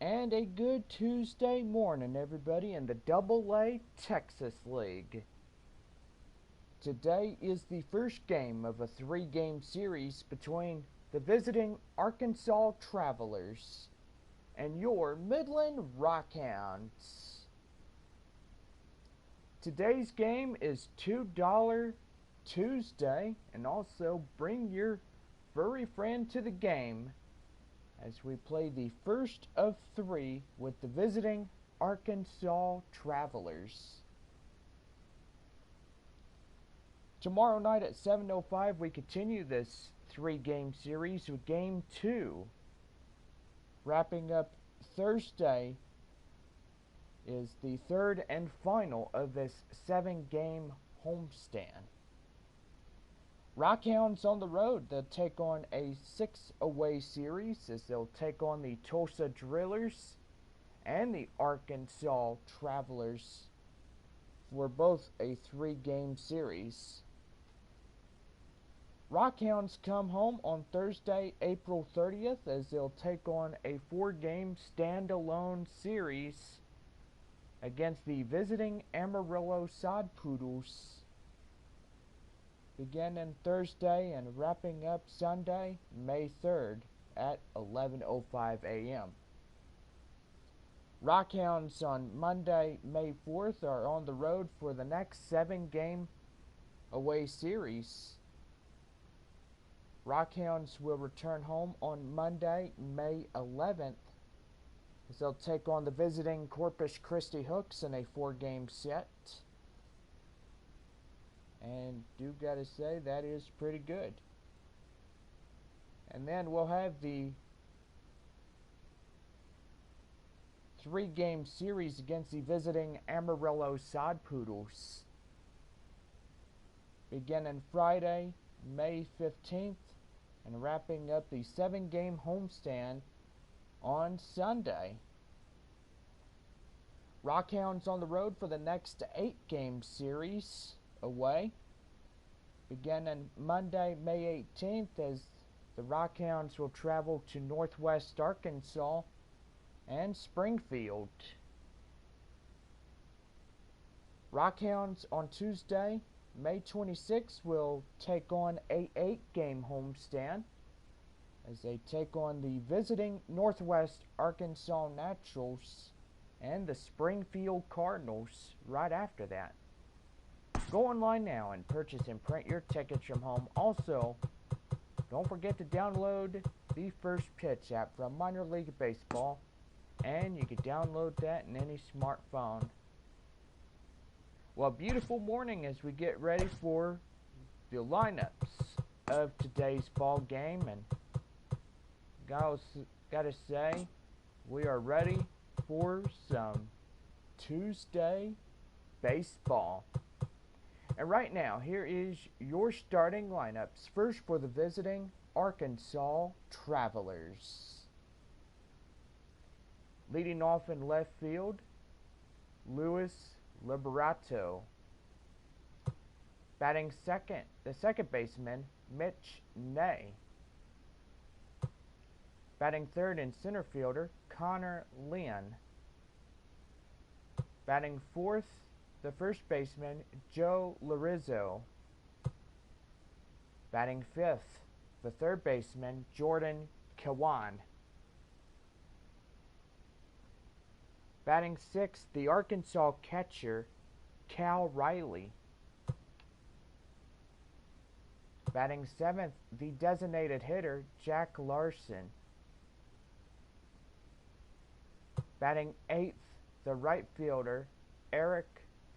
And a good Tuesday morning, everybody, in the Double-A Texas League. Today is the first game of a three-game series between the visiting Arkansas Travelers and your Midland Rockhounds. Today's game is $2 Tuesday, and also bring your furry friend to the game as we play the first of three with the visiting Arkansas Travelers. Tomorrow night at 7:05 we continue this three-game series with Game 2. Wrapping up Thursday is the third and final of this 7-game homestand. Rockhounds on the road, they'll take on a 6-away series as they'll take on the Tulsa Drillers and the Arkansas Travelers for both a 3-game series. Rockhounds come home on Thursday, April 30th as they'll take on a 4-game standalone series against the visiting Amarillo Sod Poodles, beginning Thursday and wrapping up Sunday, May 3rd at 11:05 a.m. Rockhounds on Monday, May 4th are on the road for the next 7-game away series. Rockhounds will return home on Monday, May 11th as they'll take on the visiting Corpus Christi Hooks in a 4-game set. And do gotta say, that is pretty good. And then we'll have the 3-game series against the visiting Amarillo Sod Poodles, beginning Friday, May 15th, and wrapping up the 7-game homestand on Sunday. Rockhounds on the road for the next 8-game series away, beginning Monday, May 18th, as the Rockhounds will travel to Northwest Arkansas and Springfield. Rockhounds on Tuesday, May 26th, will take on a 8-game homestand as they take on the visiting Northwest Arkansas Naturals and the Springfield Cardinals right after that. Go online now and purchase and print your tickets from home. Also, don't forget to download the First Pitch app from Minor League Baseball, and you can download that in any smartphone. Well, beautiful morning as we get ready for the lineups of today's ball game, and gotta say, we are ready for some Tuesday baseball. And right now, here is your starting lineups. First for the visiting Arkansas Travelers. Leading off in left field, Luis Liberato. Batting second, the second baseman, Mitch Ney. Batting third and center fielder, Connor Lynn. Batting fourth, the first baseman, Joe Larizzo. Batting fifth, the third baseman, Jordan Kawan. Batting sixth, the Arkansas catcher, Cal Riley. Batting seventh, the designated hitter, Jack Larson. Batting eighth, the right fielder, Eric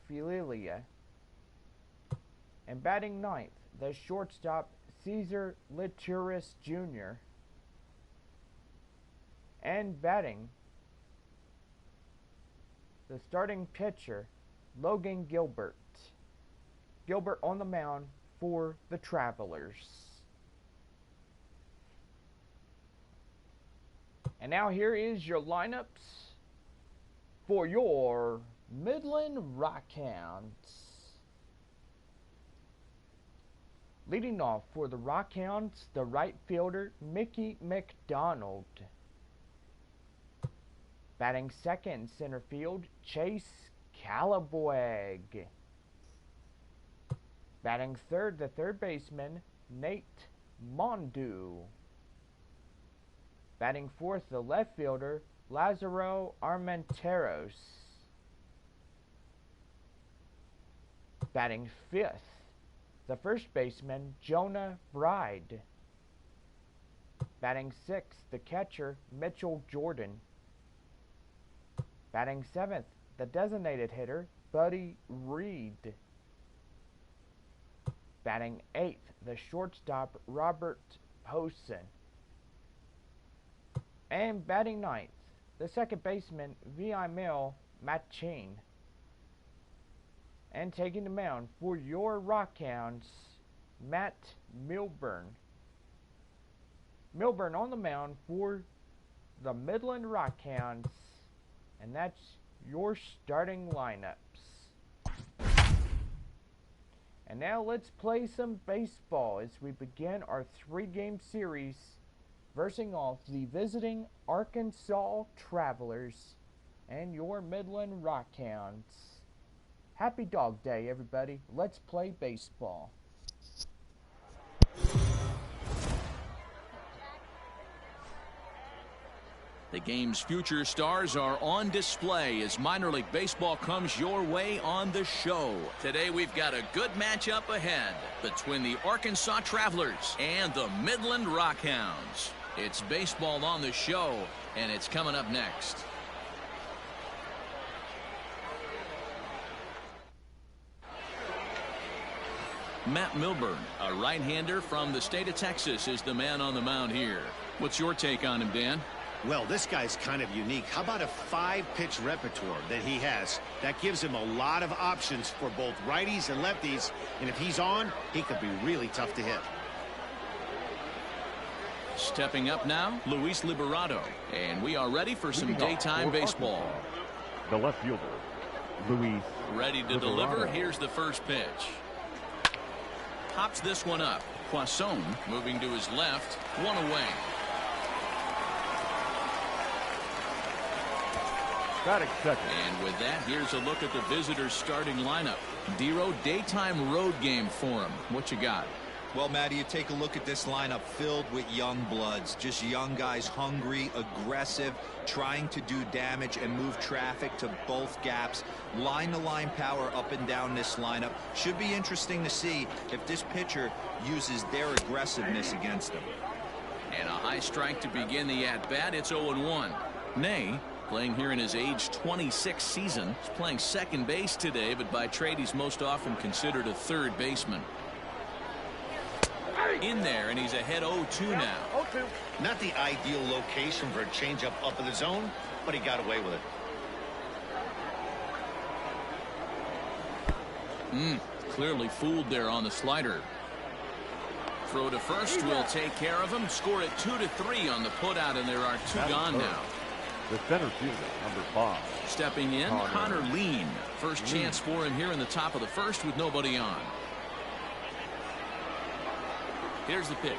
Fililia. And batting ninth, the shortstop, Cesar Lituris Jr. And batting, the starting pitcher, Logan Gilbert. Gilbert on the mound for the Travelers. And now here is your lineups for your Midland Rockhounds. Leading off for the Rockhounds, the right fielder, Mickey McDonald. Batting second, center field, Chase Calabweg. Batting third, the third baseman, Nate Mondu. Batting fourth, the left fielder, Lazaro Armenteros. Batting fifth, the first baseman, Jonah Bride. Batting sixth, the catcher, Mitchell Jordan. Batting seventh, the designated hitter, Buddy Reed. Batting eighth, the shortstop, Robert Hosen. And batting ninth, the second baseman, VI male, Machin. And taking the mound for your Rockhounds, Matt Milburn. Milburn on the mound for the Midland Rockhounds. And that's your starting lineups. And now let's play some baseball as we begin our 3-game series versing off the visiting Arkansas Travelers and your Midland Rockhounds. Happy Dog Day, everybody. Let's play baseball. The game's future stars are on display as minor league baseball comes your way on the show. Today we've got a good matchup ahead between the Arkansas Travelers and the Midland Rockhounds. It's baseball on the show, and it's coming up next. Matt Milburn, a right-hander from the state of Texas, is the man on the mound here. What's your take on him, Dan? Well, this guy's kind of unique. How about a 5-pitch repertoire that he has? That gives him a lot of options for both righties and lefties. And if he's on, he could be really tough to hit. Stepping up now, Luis Liberato. And we are ready for some daytime baseball. The left fielder, Luis. Ready to deliver. Here's the first pitch. Pops this one up. Poisson moving to his left. One away. Batting second. And with that, here's a look at the visitors' starting lineup. Dero, daytime road game for him. What you got? Well, Matty, you take a look at this lineup filled with young bloods. Just young guys, hungry, aggressive, trying to do damage and move traffic to both gaps. Line-to-line power up and down this lineup. Should be interesting to see if this pitcher uses their aggressiveness against them. And a high strike to begin the at-bat. It's 0-1. Nay, playing here in his age 26 season. He's playing second base today, but by trade he's most often considered a third baseman. In there, and he's ahead 0-2 now. Not the ideal location for a changeup up in the zone, but he got away with it. Clearly fooled there on the slider. Throw to first will take care of him. Score it 2-3 on the putout, and there are two gone now. The center fielder, number 5. Stepping in, Connor Lean. First chance for him here in the top of the first with nobody on. Here's the pitch.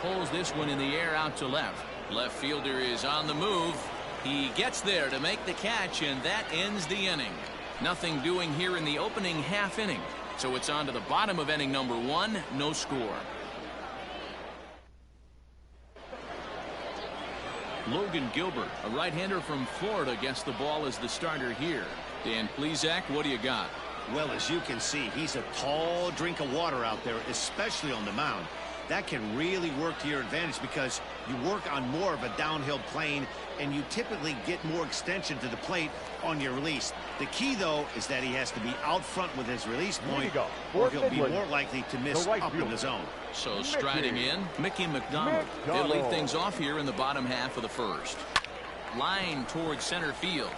Pulls this one in the air out to left. Left fielder is on the move. He gets there to make the catch, and that ends the inning. Nothing doing here in the opening half inning. So it's on to the bottom of inning number 1. No score. Logan Gilbert, a right-hander from Florida, gets the ball as the starter here. Dan Plesac, what do you got? Well, as you can see, he's a tall drink of water out there, especially on the mound. That can really work to your advantage because you work on more of a downhill plane and you typically get more extension to the plate on your release. The key, though, is that he has to be out front with his release point or he'll be more likely to miss up in the zone. So striding in, Mickey McDonald. He'll lead things off here in the bottom half of the first. Line towards center field.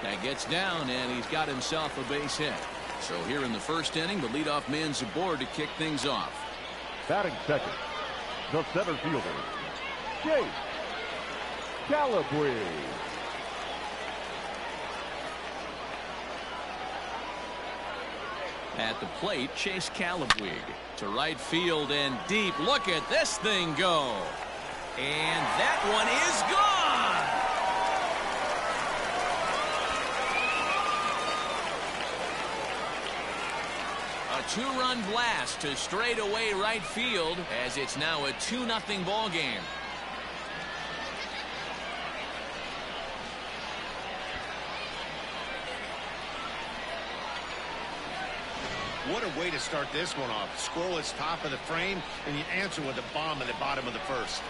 That gets down, and he's got himself a base hit. So here in the first inning, the leadoff man's aboard to kick things off. Batting second, the center fielder, Chase Calabweg. At the plate, Chase Calabweg to right field and deep. Look at this thing go. And that one is gone. A two-run blast to straightaway right field as it's now a 2-0 ball game. What a way to start this one off. Scoreless top of the frame, and you answer with a bomb in the bottom of the first.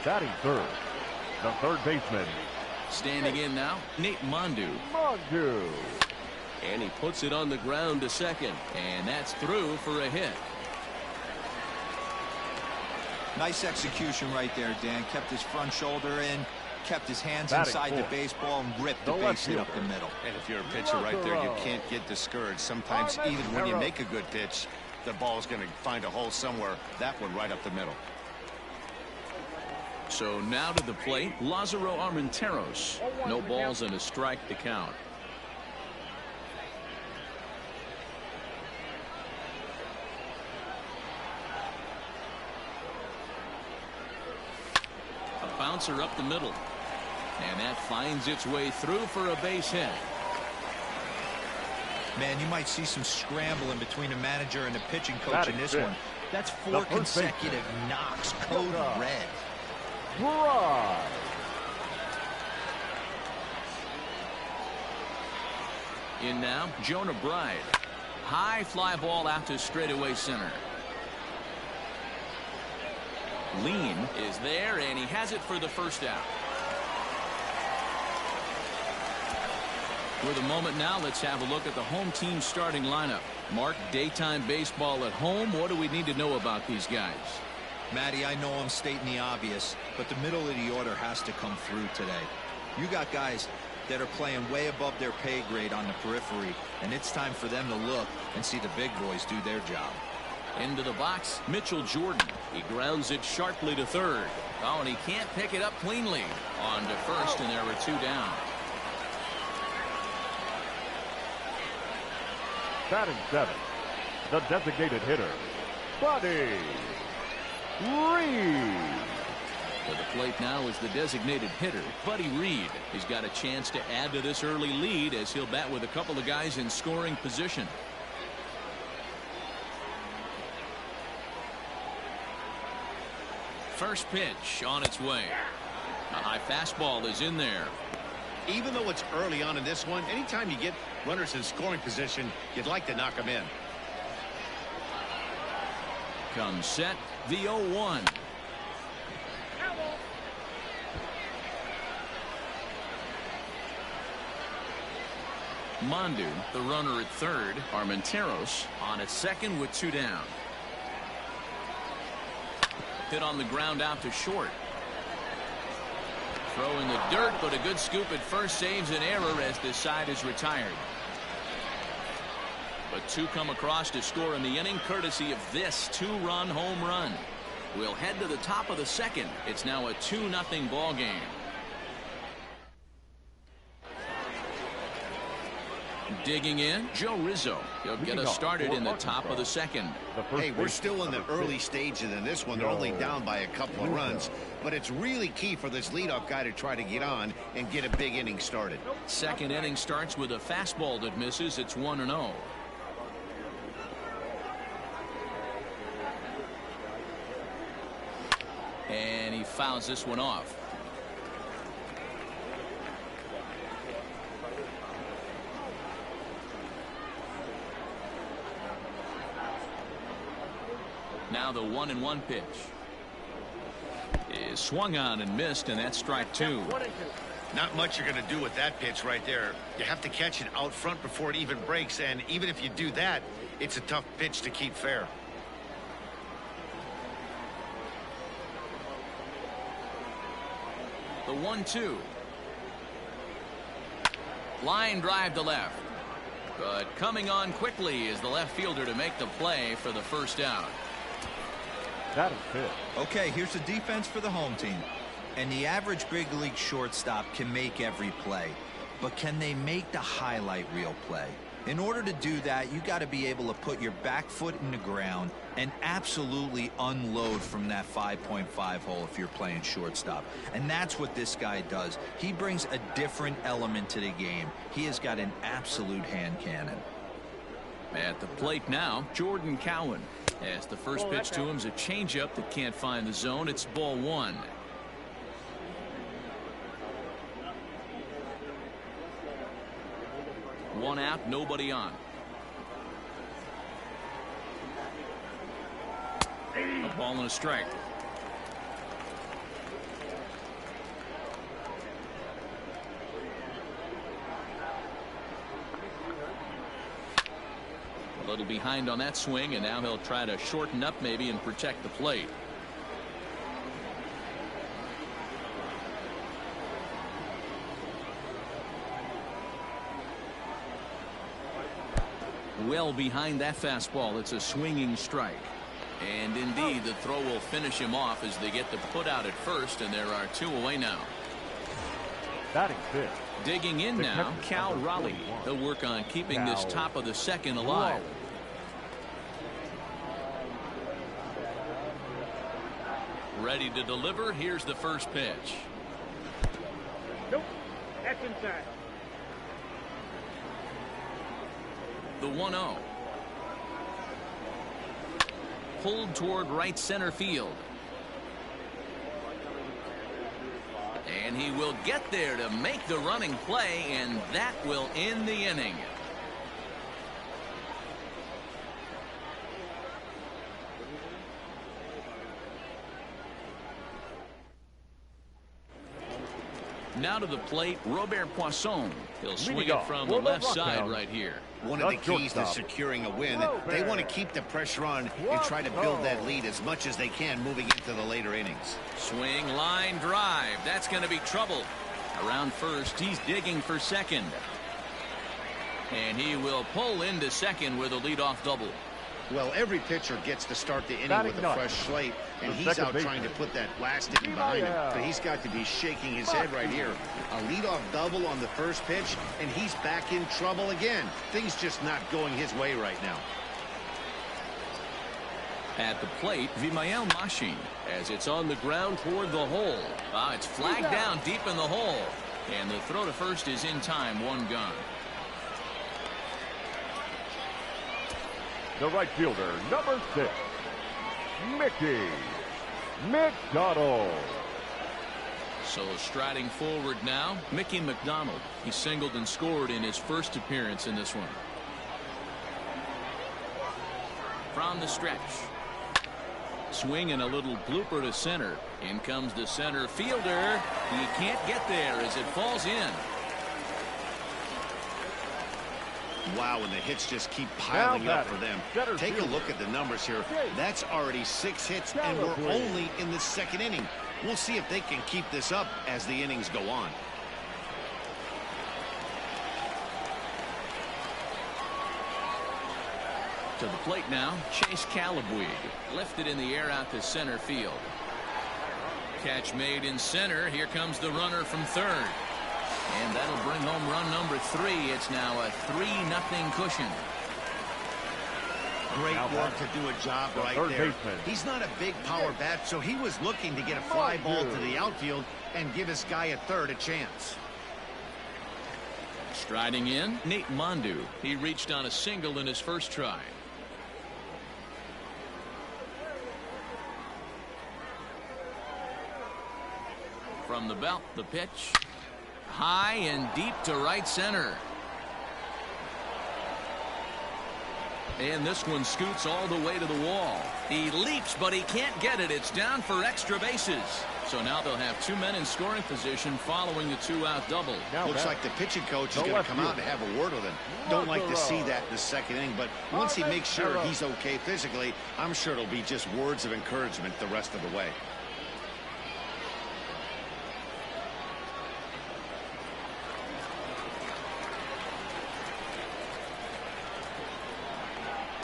Batting third, the third baseman. Standing in now, Nate Mondu. And he puts it on the ground to second. And that's through for a hit. Nice execution right there, Dan. Kept his front shoulder in, kept his hands Batting inside the fourth, baseball, and ripped the the base left hit up fielder. the middle. And if you're a pitcher right there, you can't get discouraged. Sometimes even when you make a good pitch, the ball's going to find a hole somewhere. That one right up the middle. So now to the plate, Lázaro Armenteros. No balls and a strike to count. A bouncer up the middle. And that finds its way through for a base hit. Man, you might see some scrambling between the manager and the pitching coach Batting in this fifth, one. That's the 4 first consecutive baseman. knocks, code red. Drive. In now, Jonah Bride. High fly ball out to straightaway center. Lean is there, and he has it for the first out. For the moment now, let's have a look at the home team starting lineup. Mark, daytime baseball at home. What do we need to know about these guys? Matty, I know I'm stating the obvious, but the middle of the order has to come through today. You got guys that are playing way above their pay grade on the periphery, and it's time for them to look and see the big boys do their job. Into the box, Mitchell Jordan. He grounds it sharply to third. Oh, and he can't pick it up cleanly. On to first, and there are 2 down. Batting seventh, the designated hitter, Buddy Reed. To the plate now is the designated hitter, Buddy Reed. He's got a chance to add to this early lead as he'll bat with a couple of guys in scoring position. First pitch on its way. A high fastball is in there. Even though it's early on in this one, anytime you get runners in scoring position, you'd like to knock them in. Comes set, the 0-1. Mondu, the runner at third. Armenteros on at second with 2 down. Hit on the ground out to short. Throw in the dirt, but a good scoop at first saves an error as this side is retired. But 2 come across to score in the inning courtesy of this 2-run home run. We'll head to the top of the second. It's now a 2-0 ball game. Digging in, Joe Rizzo. He'll get us started in the top of the second. Hey, we're still in the early stages in this one. They're only down by a couple of runs, but it's really key for this leadoff guy to try to get on and get a big inning started. Second inning starts with a fastball that misses. It's 1-0. And he fouls this one off. Now the 1-1 pitch is swung on and missed, and that's strike 2. Not much you're going to do with that pitch right there. You have to catch it out front before it even breaks, and even if you do that, it's a tough pitch to keep fair. The 1-2. Line drive to left. But coming on quickly is the left fielder to make the play for the first out. That is it. Okay, here's the defense for the home team. And the average big league shortstop can make every play. But can they make the highlight reel play? In order to do that, you got to be able to put your back foot in the ground and absolutely unload from that 5.5 hole if you're playing shortstop. And that's what this guy does. He brings a different element to the game. He has got an absolute hand cannon. At the plate now, Jordan Cowan. As the first pitch to him is a changeup that can't find the zone. It's ball one. One out, nobody on. A ball and a strike. A little behind on that swing, and now he'll try to shorten up maybe and protect the plate. Well behind that fastball. It's a swinging strike. And indeed, the throw will finish him off as they get the put out at first, and there are two away now. Batting fifth. Digging in now, Cal Raleigh. He'll work on keeping this top of the second alive. Ready to deliver. Here's the first pitch. Nope, that's inside. The 1-0. Pulled toward right center field. And he will get there to make the running play, and that will end the inning. Now to the plate, Robert Poisson. He'll swing it from the left side right here. One of the keys to securing a win, they want to keep the pressure on and try to build that lead as much as they can moving into the later innings. Swing, line drive. That's going to be trouble. Around first, he's digging for second. And he will pull into second with a leadoff double. Well, every pitcher gets to start the inning with a fresh slate, and he's out trying to put that last inning behind him. But he's got to be shaking his head right here. A leadoff double on the first pitch, and he's back in trouble again. Things just not going his way right now. At the plate, Vimael Machin, as it's on the ground toward the hole. It's flagged down deep in the hole. And the throw to first is in time, one gone. The right fielder, number 6, Mickey McDonald. So striding forward now, Mickey McDonald. He singled and scored in his first appearance in this one. From the stretch. Swing and a little blooper to center. In comes the center fielder. He can't get there as it falls in. Wow, and the hits just keep piling up for them. Take a look at the numbers here. That's already 6 hits, and we're only in the second inning. We'll see if they can keep this up as the innings go on. To the plate now, Chase Calabwig. Lifted in the air out to center field. Catch made in center. Here comes the runner from third. And that'll bring home run number 3. It's now a 3-0 cushion. Great work to do a job right there. He's not a big power bat, so he was looking to get a fly ball to the outfield and give his guy at third a chance. Striding in, Nate Mondu. He reached on a single in his first try. From the belt, the pitch. High and deep to right center. And this one scoots all the way to the wall. He leaps, but he can't get it. It's down for extra bases. So now they'll have 2 men in scoring position following the 2-out double. Looks like the pitching coach is going to come out and have a word with him. Don't like to see that in the second inning, but once he makes sure he's okay physically, I'm sure it'll be just words of encouragement the rest of the way.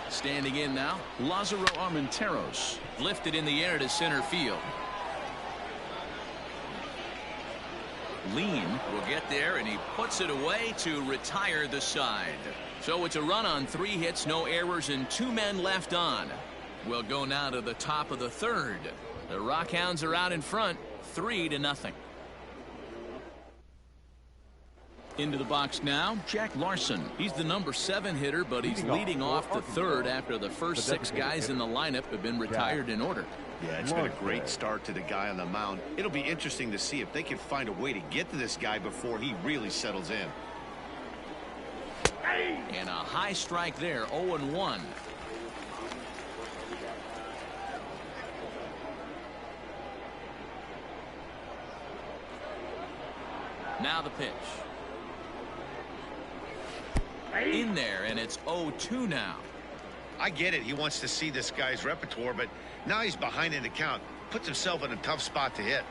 Standing in now, Lázaro Armenteros. Lifted in the air to center field. Lean will get there, and he puts it away to retire the side. So it's a run on 3 hits, no errors, and 2 men left on. We'll go now to the top of the 3rd. The Rockhounds are out in front, 3-0. Into the box now, Jack Larson. He's the number 7 hitter, but he's leading off the 3rd after the first 6 guys in the lineup have been retired in order. Yeah, it's been a great start to the guy on the mound. It'll be interesting to see if they can find a way to get to this guy before he really settles in. And a high strike there, 0-1. Now the pitch. In there, and it's 0-2 now. I get it. He wants to see this guy's repertoire, but now he's behind in the count. Puts himself in a tough spot to hit.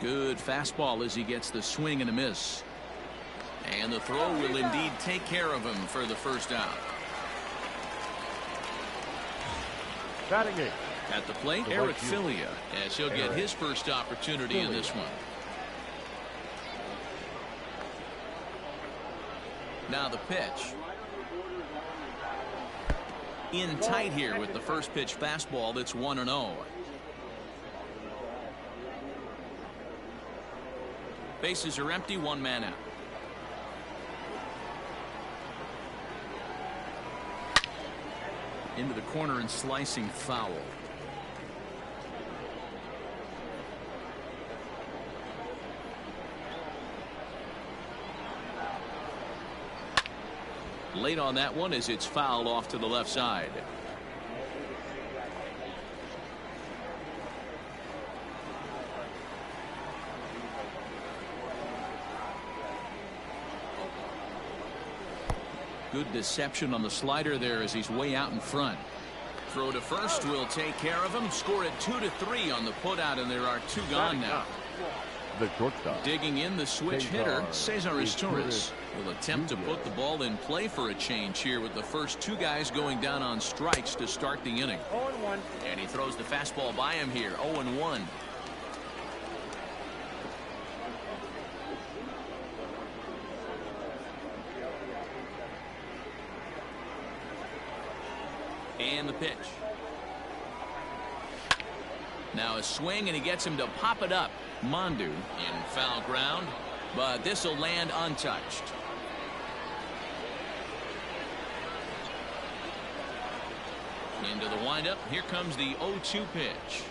Good fastball as he gets the swing and a miss. And the throw will indeed take care of him for the first out. Batting it. At the plate, Eric Filia, as he'll get his first opportunity in this one. Now the pitch. In tight here with the first pitch fastball. That's 1-0. Bases are empty, 1 man out. Into the corner and slicing foul. Late on that one as it's fouled off to the left side. Good deception on the slider there as he's way out in front. Throw to first will take care of him. Score at 2-3 on the putout, and there are 2 gone now. The shortstop. Digging in the switch hitter, Cesar Torres will attempt to put the ball in play for a change here with the first 2 guys going down on strikes to start the inning. 0-1. And he throws the fastball by him here, 0-1. And the pitch. Now a swing, and he gets him to pop it up. Mondu in foul ground, but this will land untouched. Into the windup. Here comes the 0-2 pitch.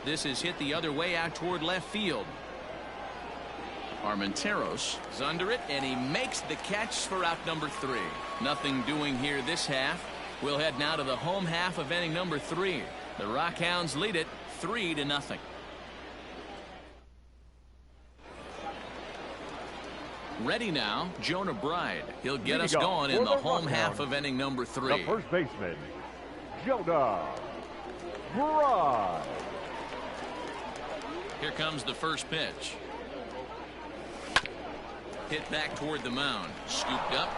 This is hit the other way out toward left field. Armenteros is under it, and he makes the catch for out number 3. Nothing doing here this half. We'll head now to the home half of inning number 3. The Rockhounds lead it 3-0. Ready now, Jonah Bride. He'll get us going in the home half of inning number 3. The first baseman, Jonah Bride. Here comes the first pitch. Hit back toward the mound. Scooped up.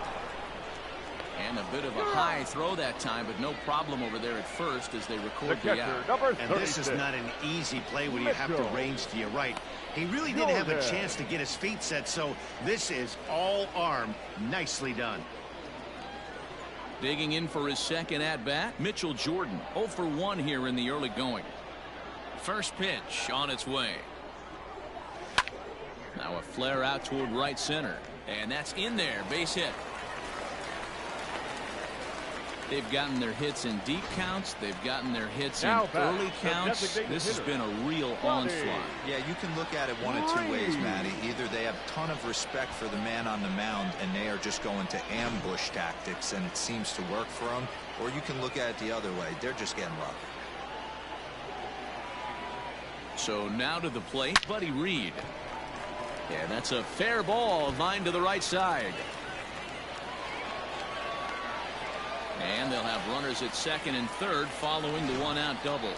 And a bit of a high throw that time, but no problem over there at first as they record the out. And this is not an easy play when you have to range to your right. He really didn't have a chance to get his feet set, so this is all arm. Nicely done. Digging in for his second at-bat, Mitchell Jordan. 0 for 1 here in the early going. First pitch on its way. Now a flare out toward right center. And that's in there. Base hit. They've gotten their hits in deep counts. They've gotten their hits in early counts. This has been a real onslaught. Yeah, you can look at it one of 2 ways, Matty. Either they have a ton of respect for the man on the mound and they are just going to ambush tactics and it seems to work for them, or you can look at it the other way. They're just getting lucky. So now to the plate, Buddy Reed. Yeah, that's a fair ball, line to the right side. And they'll have runners at second and third following the 1-out double.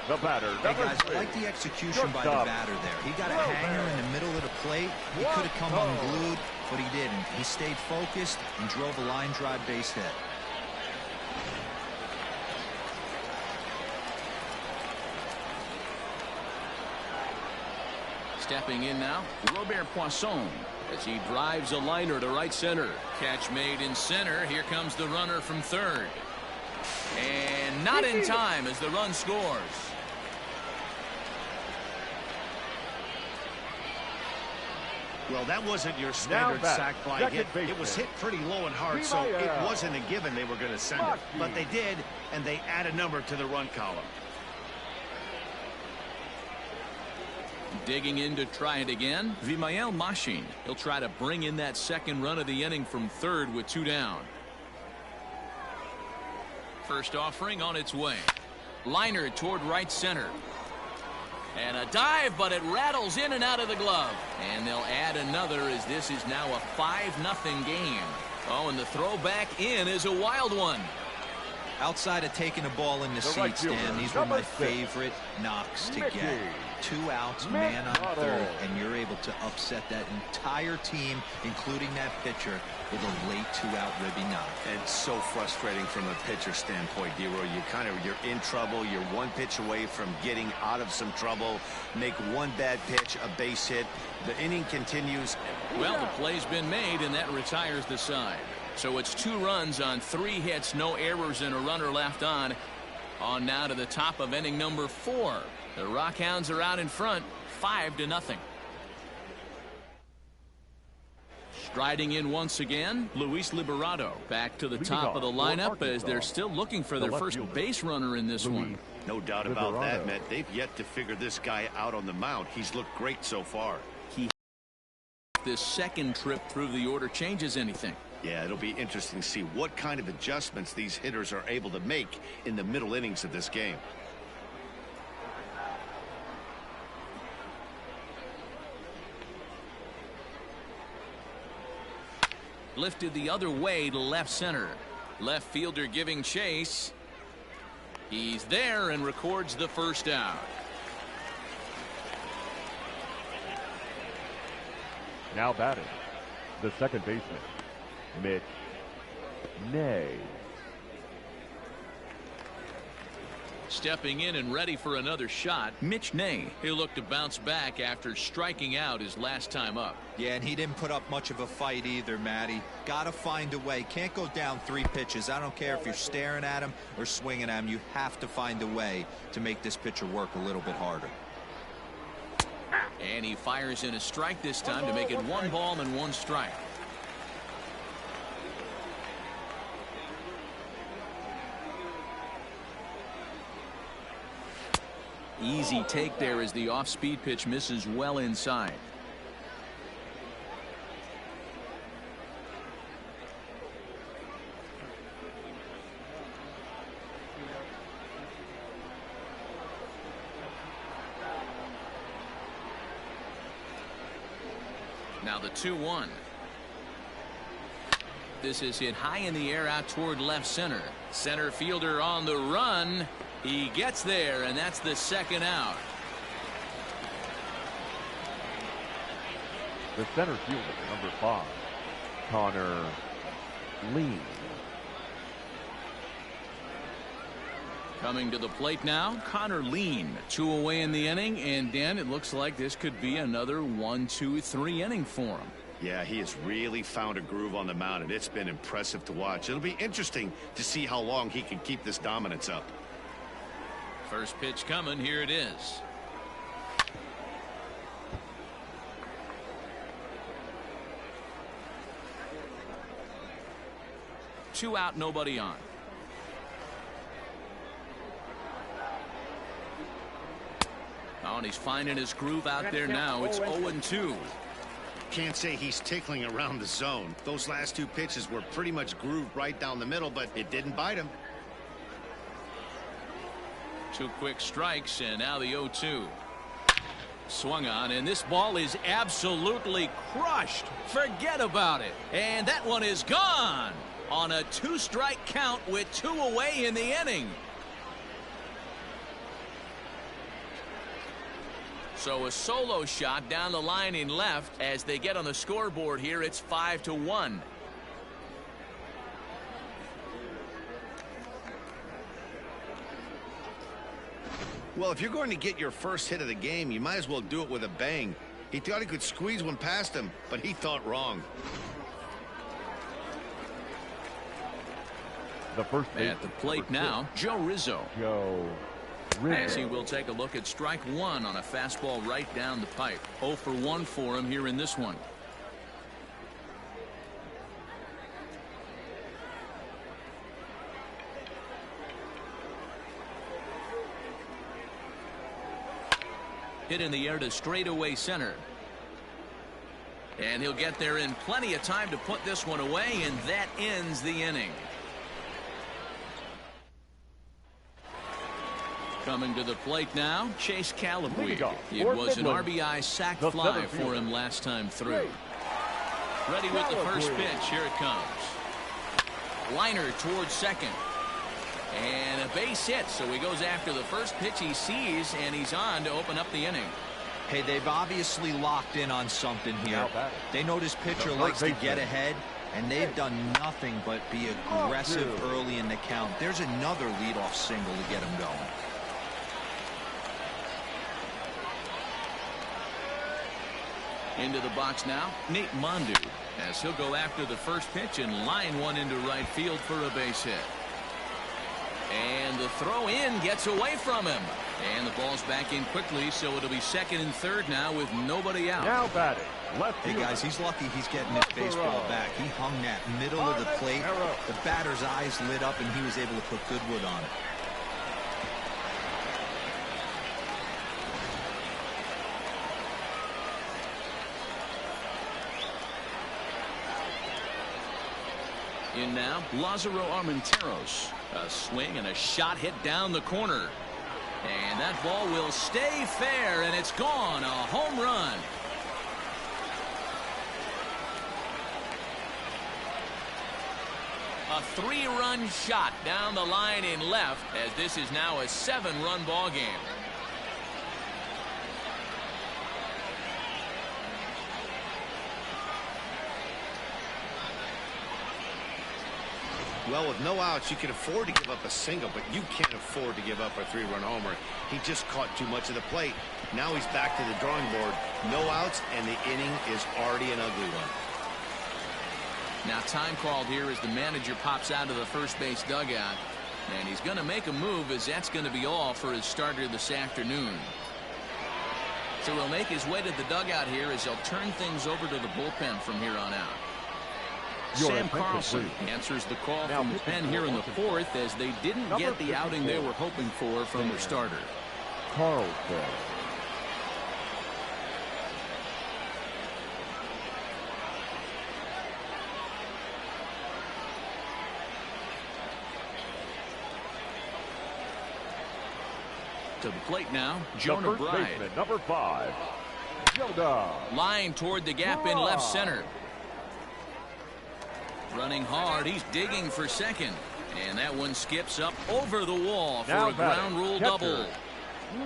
The batter. Hey guys, I like the execution by the batter there. He got a hanger in the middle of the plate. He could have come unglued, but he didn't. He stayed focused and drove a line drive base hit. Stepping in now, Robert Poisson, as he drives a liner to right center. Catch made in center. Here comes the runner from third. And not in time as the run scores. Well, that wasn't your standard sack fly hit. It was hit pretty low and hard, so it wasn't a given they were going to send it. But they did, and they add a number to the run column. Digging in to try it again, Vimael Machin. He'll try to bring in that second run of the inning from third with 2 down. First offering on its way. Liner toward right center. And a dive, but it rattles in and out of the glove. And they'll add another as this is now a 5-0 game. Oh, and the throw back in is a wild one. Outside of taking a ball in the seat stand, these were my favorite knocks to get. 2 outs, man on third, and you're able to upset that entire team, including that pitcher, with a late 2-out ribby knock. And so frustrating from a pitcher standpoint, D-Roy. You're in trouble. You're 1 pitch away from getting out of some trouble. Make 1 bad pitch, a base hit. The inning continues. Well, the play's been made, and that retires the side. So it's 2 runs on 3 hits, no errors, and a runner left on. On now to the top of inning number 4. The Rockhounds are out in front, 5-0. Striding in once again, Luis Liberato back to the top of the lineup as they're still looking for their first base runner in this one. No doubt about that, Matt. They've yet to figure this guy out on the mound. He's looked great so far. This second trip through the order changes anything. Yeah, it'll be interesting to see what kind of adjustments these hitters are able to make in the middle innings of this game. Lifted the other way to left center. Left fielder giving chase. He's there and records the first out. Now batting, the second baseman, Mitch Ney. Stepping in and ready for another shot, Mitch Ney. He'll look to bounce back after striking out his last time up. Yeah, and he didn't put up much of a fight either, Matty. Got to find a way. Can't go down 3 pitches. I don't care if you're staring at him or swinging at him. You have to find a way to make this pitcher work a little bit harder. And he fires in a strike this time to make it 1 ball and 1 strike. Easy take there as the off-speed pitch misses well inside. Now the 2-1. This is hit high in the air out toward left center. Center fielder on the run. He gets there, and that's the second out. The center fielder, number 5, Connor Lean. Coming to the plate now, Connor Lean. 2 away in the inning, and Dan, it looks like this could be another 1-2-3 inning for him. Yeah, he has really found a groove on the mound, and it's been impressive to watch. It'll be interesting to see how long he can keep this dominance up. First pitch coming. Here it is. Two out, nobody on. Oh, and he's finding his groove out there now. It's 0-2. Can't say he's tickling around the zone. Those last 2 pitches were pretty much grooved right down the middle, but it didn't bite him. 2 quick strikes, and now the 0-2. Swung on, and this ball is absolutely crushed. Forget about it. And that one is gone on a 2-strike count with 2 away in the inning. So a solo shot down the line in left. As they get on the scoreboard here, it's 5-1. Well, if you're going to get your first hit of the game, you might as well do it with a bang. He thought he could squeeze one past him, but he thought wrong. The first at the plate now, Joe Rizzo. As he will take a look at strike one on a fastball right down the pipe. 0 for 1 for him here in this one. Hit in the air to straightaway center. And he'll get there in plenty of time to put this one away, and that ends the inning. Coming to the plate now, Chase Calabwe. It was an RBI sac fly for him last time through. Ready with the first pitch. Here it comes. Liner towards second. And a base hit, so he goes after the first pitch he sees, and he's on to open up the inning. Hey, they've obviously locked in on something here. They know this pitcher likes to get ahead, and they've done nothing but be aggressive early in the count. There's another leadoff single to get him going. Into the box now, Nate Mondu, as he'll go after the first pitch and line one into right field for a base hit. And the throw in gets away from him. And the ball's back in quickly, so it'll be second and third now with nobody out. Now batting. Hey guys, he's lucky he's getting his baseball back. He hung that middle of the plate. The batter's eyes lit up, and he was able to put good wood on it. In now, Lázaro Armenteros. A swing and a shot hit down the corner. And that ball will stay fair, and it's gone. A home run. A 3-run shot down the line in left, as this is now a 7-run ball game. Well, with no outs, you can afford to give up a single, but you can't afford to give up a 3-run homer. He just caught too much of the plate. Now he's back to the drawing board. No outs, and the inning is already an ugly one. Now time called here as the manager pops out of the first base dugout. And he's going to make a move, as that's going to be all for his starter this afternoon. So he'll make his way to the dugout here as he'll turn things over to the bullpen from here on out. Sam Carlson answers the call from the pen here in the fourth, as they didn't get the outing they were hoping for from their starter. Carlson. To the plate now, Jonah Bride. Number 5, Jonah. Line toward the gap in left center. Running hard, he's digging for second. And that one skips up over the wall for a ground rule double.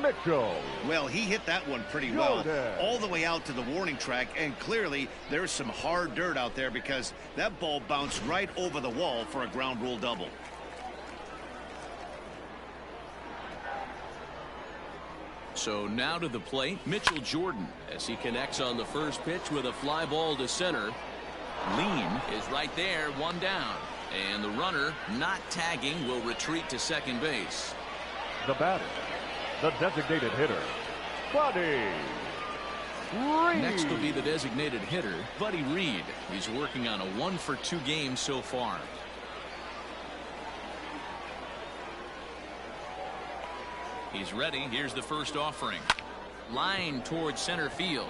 Mitchell. Well, he hit that one pretty well, all the way out to the warning track, and clearly there's some hard dirt out there, because that ball bounced right over the wall for a ground rule double. So now to the plate, Mitchell Jordan, as he connects on the first pitch with a fly ball to center. Lean is right there, one down. And the runner, not tagging, will retreat to second base. The batter, the designated hitter, Buddy Reed. Next will be the designated hitter, Buddy Reed. He's working on a 1-for-2 game so far. He's ready. Here's the first offering. Line towards center field.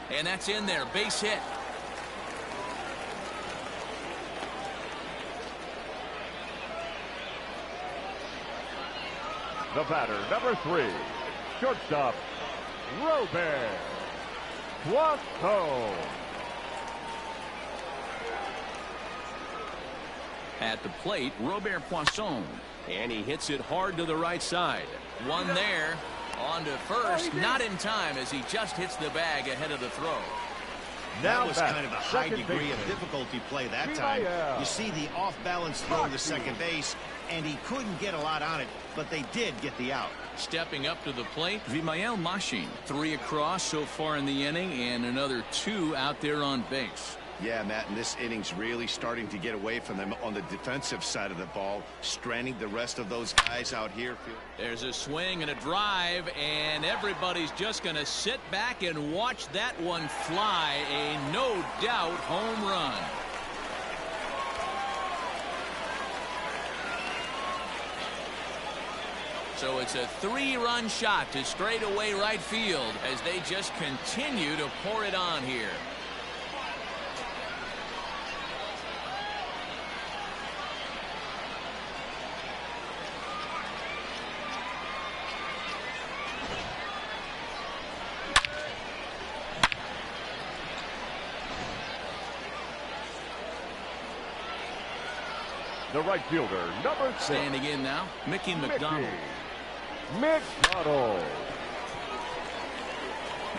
And that's in there. Base hit. The batter, number 3, shortstop, Robert Poisson. At the plate, Robert Poisson. And he hits it hard to the right side. One there. On to first. Not in time, as he just hits the bag ahead of the throw. That was kind of a high degree of difficulty play that time. You see the off-balance throw to second base, and he couldn't get a lot on it, but they did get the out. Stepping up to the plate, Vimael Machin. 3 across so far in the inning, and another 2 out there on base. Yeah, Matt, and this inning's really starting to get away from them on the defensive side of the ball, stranding the rest of those guys out here. There's a swing and a drive, and everybody's just going to sit back and watch that one fly. A no-doubt home run. So it's a 3-run shot to straightaway right field as they just continue to pour it on here. The right fielder, number 6. Standing in now, Mickey McDonald. McDonald.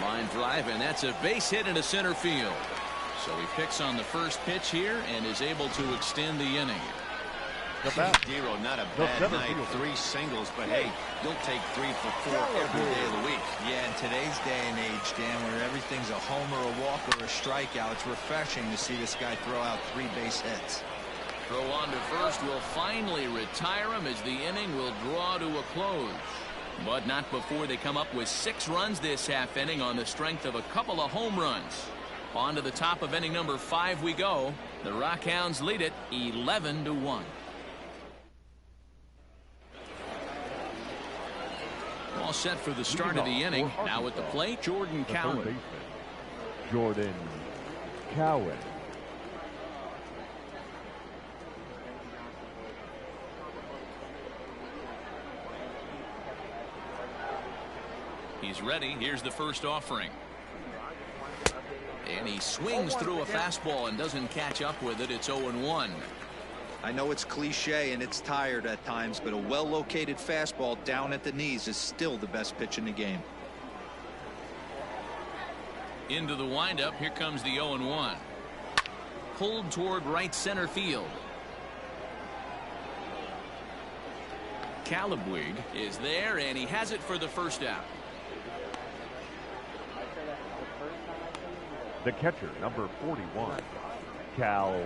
Line drive, and that's a base hit into center field. So he picks on the first pitch here and is able to extend the inning. The bat. Dero, not a bad night. 3 singles, but hey, you'll take 3 for 4 every day of the week. Yeah, in today's day and age, Dan, where everything's a homer, a walk, or a strikeout, it's refreshing to see this guy throw out 3 base hits. Throw on to first will finally retire him as the inning will draw to a close. But not before they come up with 6 runs this half inning on the strength of a couple of home runs. On to the top of inning number 5 we go. The Rockhounds lead it 11-1. All set for the start of the inning. Now at the plate, Jordan Cowan. Jordan Cowan. He's ready. Here's the first offering. And he swings through a fastball and doesn't catch up with it. It's 0-1. I know it's cliche and it's tired at times, but a well-located fastball down at the knees is still the best pitch in the game. Into the windup. Here comes the 0-1. Pulled toward right center field. Calabwig is there, and he has it for the first out. The catcher, number 41, Cal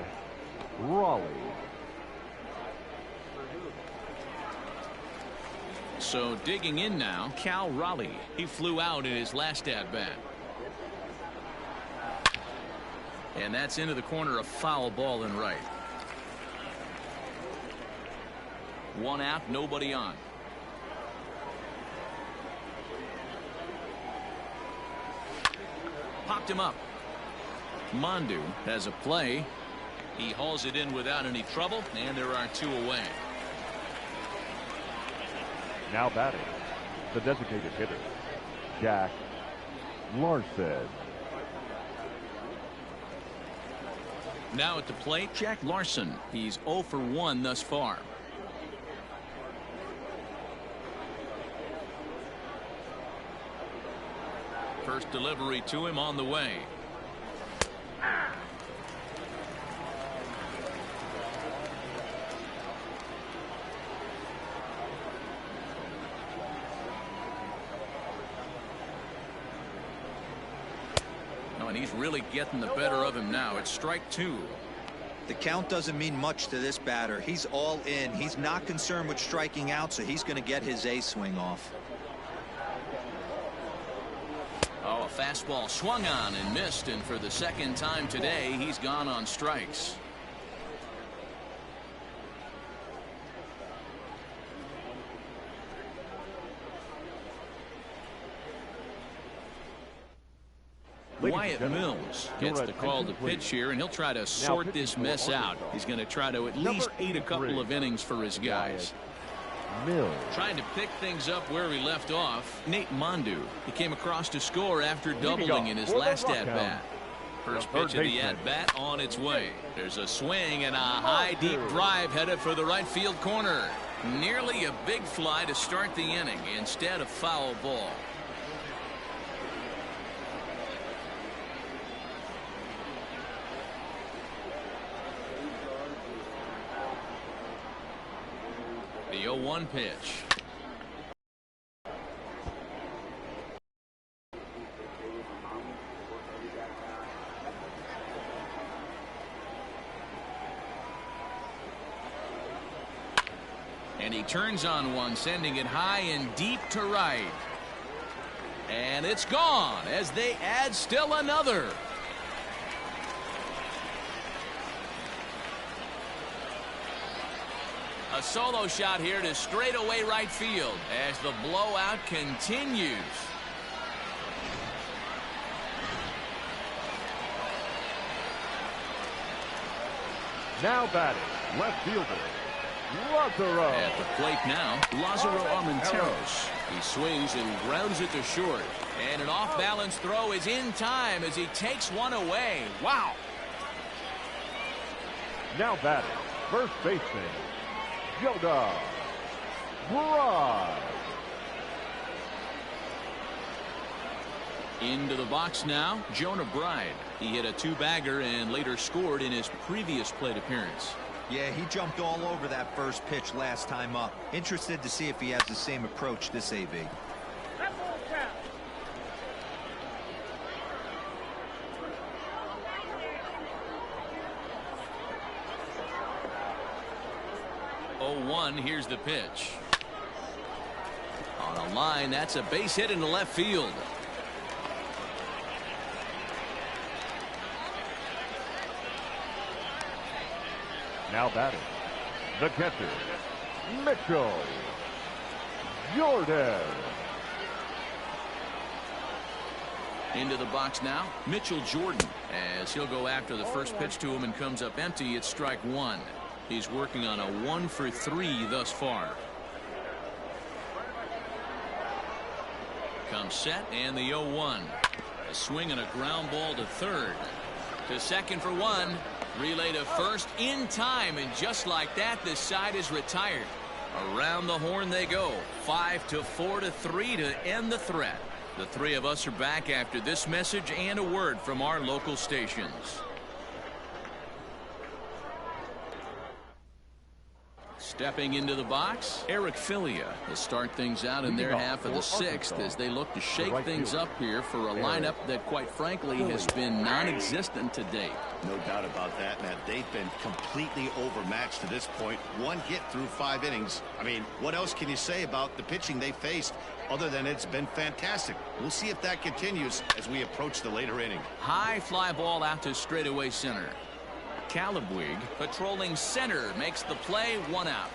Raleigh. So digging in now, Cal Raleigh. He flew out in his last at-bat. And that's into the corner, a foul ball and right. 1 out, nobody on. Popped him up. Mondu has a play. He hauls it in without any trouble, and there are 2 away. Now batting, the designated hitter, Jack Larson. Now at the plate, Jack Larson. He's 0 for 1 thus far. First delivery to him on the way. Oh, and he's really getting the better of him now. It's strike 2. The count doesn't mean much to this batter. He's all in. He's not concerned with striking out, so he's going to get his A swing off. Oh, a fastball swung on and missed, and for the second time today, he's gone on strikes. Wyatt Mills gets the call to pitch here, and he'll try to sort this mess out. He's going to try to at least eat a couple of innings for his guys. Mills. Trying to pick things up where he left off, Nate Mondu. He came across to score after doubling in his last at-bat. First pitch of the at-bat on its way. There's a swing and a high deep drive headed for the right field corner. Nearly a big fly to start the inning. Instead, a foul ball. 1 pitch. And he turns on one, sending it high and deep to right. And it's gone as they add still another. A solo shot here to straightaway right field as the blowout continues. Now batting, left fielder, Lazaro. At the plate now, Lazaro Armenteros. He swings and grounds it to short. And an off-balance throw is in time as he takes one away. Wow. Now batting, first baseman, Yoda Bride. Into the box now, Jonah Bride. He hit a 2-bagger and later scored in his previous plate appearance. Yeah, he jumped all over that first pitch last time up. Interested to see if he has the same approach this AB. That ball count. 0-1, here's the pitch. On a line, that's a base hit into left field. Now batting, the catcher, Mitchell Jordan. Into the box now, Mitchell Jordan, as he'll go after the first pitch to him and comes up empty. It's strike 1. He's working on a 1-for-3 thus far. Comes set and the 0-1. A swing and a ground ball to third. To second for 1. Relay to first in time, and just like that, this side is retired. Around the horn they go. 5-4-3 to end the threat. The three of us are back after this message and a word from our local stations. Stepping into the box, Eric Filia will start things out in their half of the 6th as they look to shake things up here for a lineup that, quite frankly, has been non-existent to date. No doubt about that, Matt. They've been completely overmatched to this point. 1 hit through 5 innings. I mean, what else can you say about the pitching they faced other than it's been fantastic? We'll see if that continues as we approach the later inning. High fly ball out to straightaway center. Calabwig patrolling center makes the play, 1 out.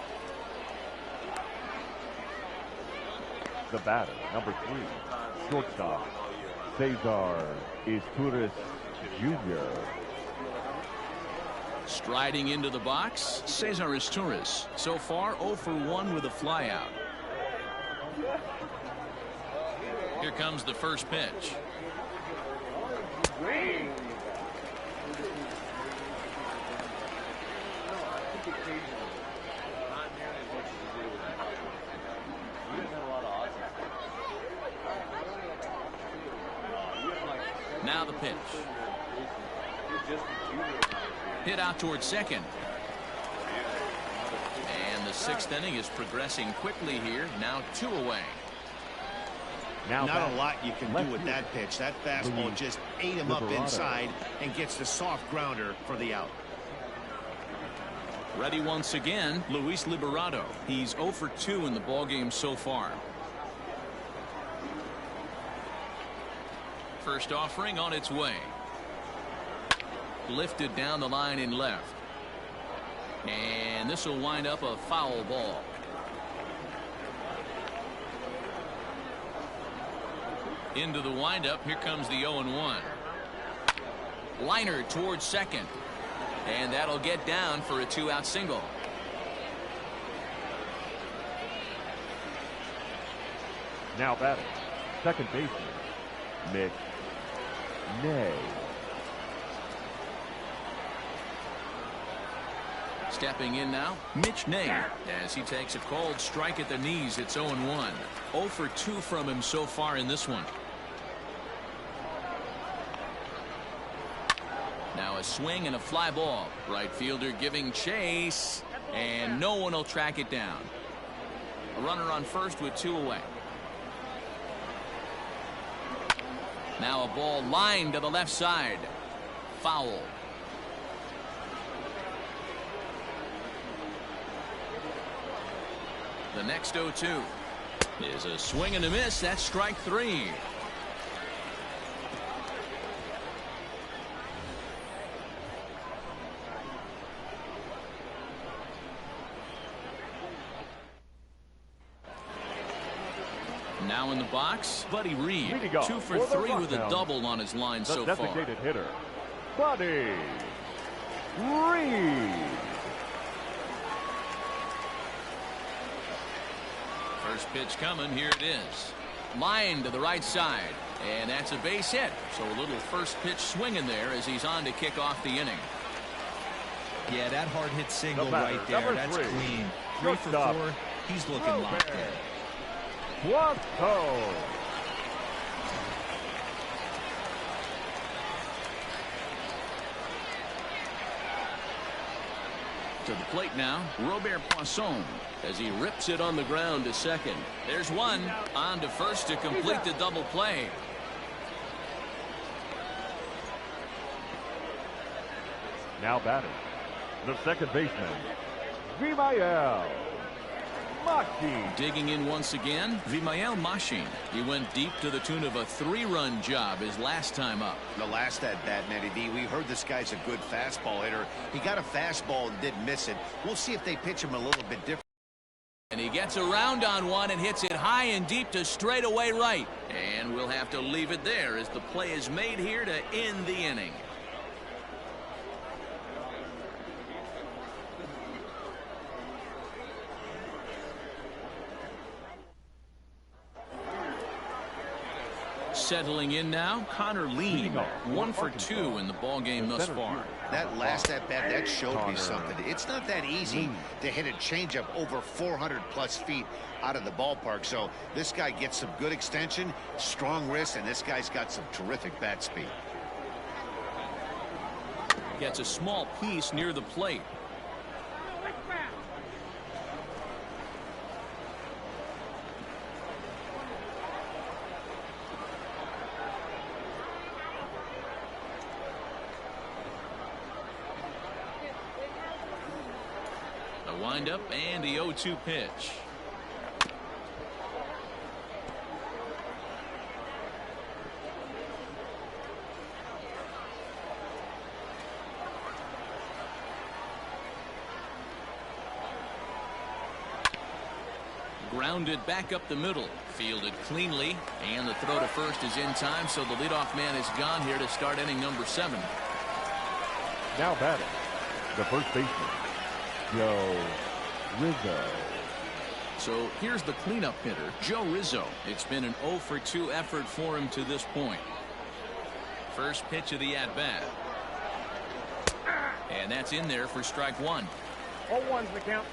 The batter, number 3, shortstop, Cesar Izturis Jr. Striding into the box, Cesar Izturis. So far 0-for-1 with a flyout. Here comes the first pitch. Now the pitch. Hit out towards second. And the 6th inning is progressing quickly here. Now 2 away. Now not a lot you can do with that pitch. That fastball just ate him up inside and gets the soft grounder for the out. Ready once again, Luis Liberato. He's 0-for-2 in the ballgame so far. First offering on its way. Lifted down the line in left. And this will wind up a foul ball. Into the windup. Here comes the 0-1. Liner towards second. And that'll get down for a 2-out single. Now batting, second baseman, Mitch Nay. Stepping in now, Mitch Nay, as he takes a cold strike at the knees. It's 0-1. 0-for-2 from him so far in this one. Now a swing and a fly ball. Right fielder giving chase, and no one will track it down. Runner on first with 2 away. Now a ball lined to the left side. Foul. The next 0-2 is a swing and a miss. That's strike 3. Now in the box, Buddy Reed. 2 for 3 with a double on his line so far. The designated hitter, Buddy Reed. First pitch coming. Here it is. Line to the right side. And that's a base hit. So a little first pitch swing in there as he's on to kick off the inning. Yeah, that hard hit single right there. That's clean. 3 for 4. He's looking locked in. Whoa. To the plate now, Robert Poisson as he rips it on the ground to second. There's one. On to first to complete the double play. Now batting, the second baseman, Vimael Machin. Digging in once again, Vimael Machin. He went deep to the tune of a 3-run job his last time up. The last at bat, Matty D, we heard this guy's a good fastball hitter. He got a fastball and didn't miss it. We'll see if they pitch him a little bit different. And he gets around on one and hits it high and deep to straightaway right. And we'll have to leave it there as the play is made here to end the inning. Settling in now, Connor Lean. 1 for 2 in the ball game thus far. That last at bat, that showed me something. It's not that easy to hit a changeup over 400+ feet out of the ballpark. So this guy gets some good extension, strong wrist, and this guy's got some terrific bat speed. Gets a small piece near the plate. Windup and the 0-2 pitch. Grounded back up the middle. Fielded cleanly. And the throw to first is in time, so the leadoff man is gone here to start inning number 7. Now batting, the first baseman, Joe Rizzo. So here's the cleanup hitter, Joe Rizzo. It's been an 0 for 2 effort for him to this point. First pitch of the at-bat. And that's in there for strike 1. 0-1's the count.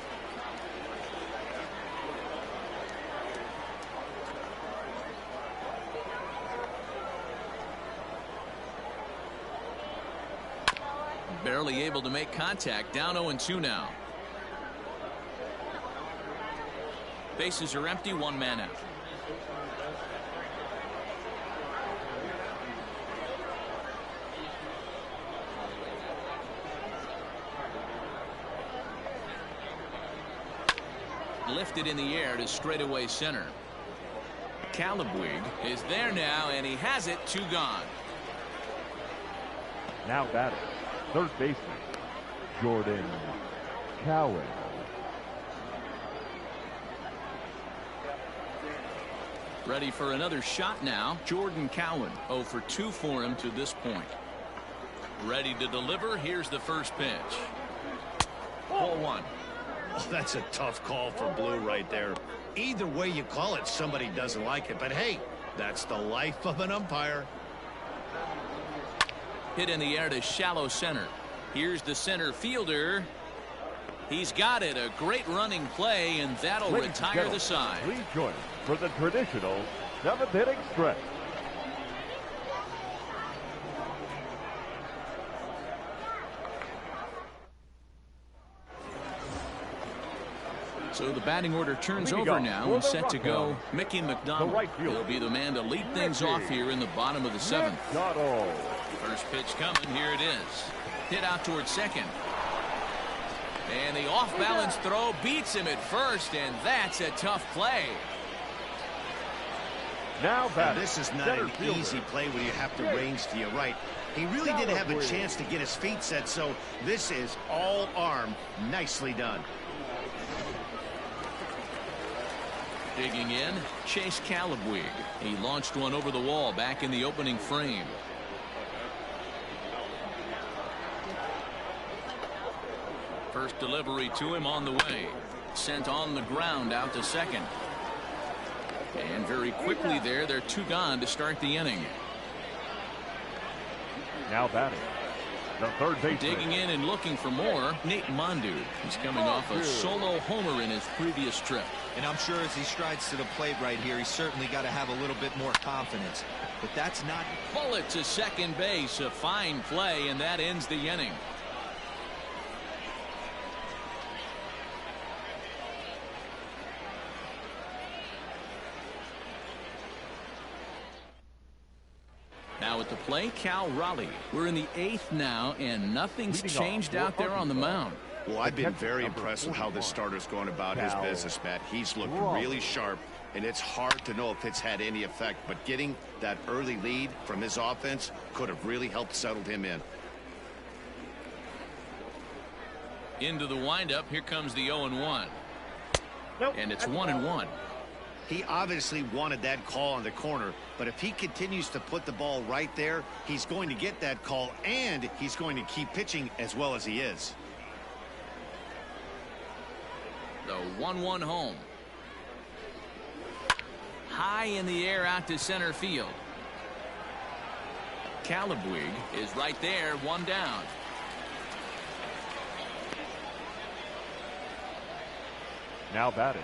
Barely able to make contact. Down 0-2 now. Bases are empty. 1 man out. Lifted in the air to straightaway center. Calabwig is there now, and he has it. 2 gone. Now batting, third baseman, Jordan Cowan. Ready for another shot now. Jordan Cowan. 0 for 2 for him to this point. Ready to deliver. Here's the first pitch. Ball 1. Oh, that's a tough call for Blue right there. Either way you call it, somebody doesn't like it. But hey, that's the life of an umpire. Hit in the air to shallow center. Here's the center fielder. He's got it. A great running play, and that'll retire the side. Please join us for the traditional 7th inning stretch. So the batting order turns over now and set to go Mickey McDonald. He'll be the man to lead things off here in the bottom of the 7th. First pitch coming. Here it is. Hit out towards second. And the off-balance throw beats him at first, and that's a tough play. Now this is not an easy play when you have to range to your right. He really didn't have a chance to get his feet set, so this is all arm. Nicely done. Digging in, Chase Calabwig. He launched one over the wall back in the opening frame. First delivery to him on the way. Sent on the ground out to second. And very quickly there, they're 2 gone to start the inning. Now batting, the third baseman. Digging in and looking for more, Nate Mondu. He's coming off a solo homer in his previous trip. And I'm sure as he strides to the plate right here, he's certainly got to have a little bit more confidence. But that's not... Bullet to second base. A fine play, and that ends the inning. Now at the plate, Cal Raleigh. We're in the 8th now, and nothing's changed out there on the mound. Well, I've been very impressed with how this starter's going about his business, Matt. He's looked really sharp, and it's hard to know if it's had any effect. But getting that early lead from his offense could have really helped settle him in. Into the windup, here comes the 0-1. And it's 1-1. He obviously wanted that call on the corner, but if he continues to put the ball right there, he's going to get that call, and he's going to keep pitching as well as he is. The 1-1 home. High in the air out to center field. Calabwig is right there, 1 down. Now batting,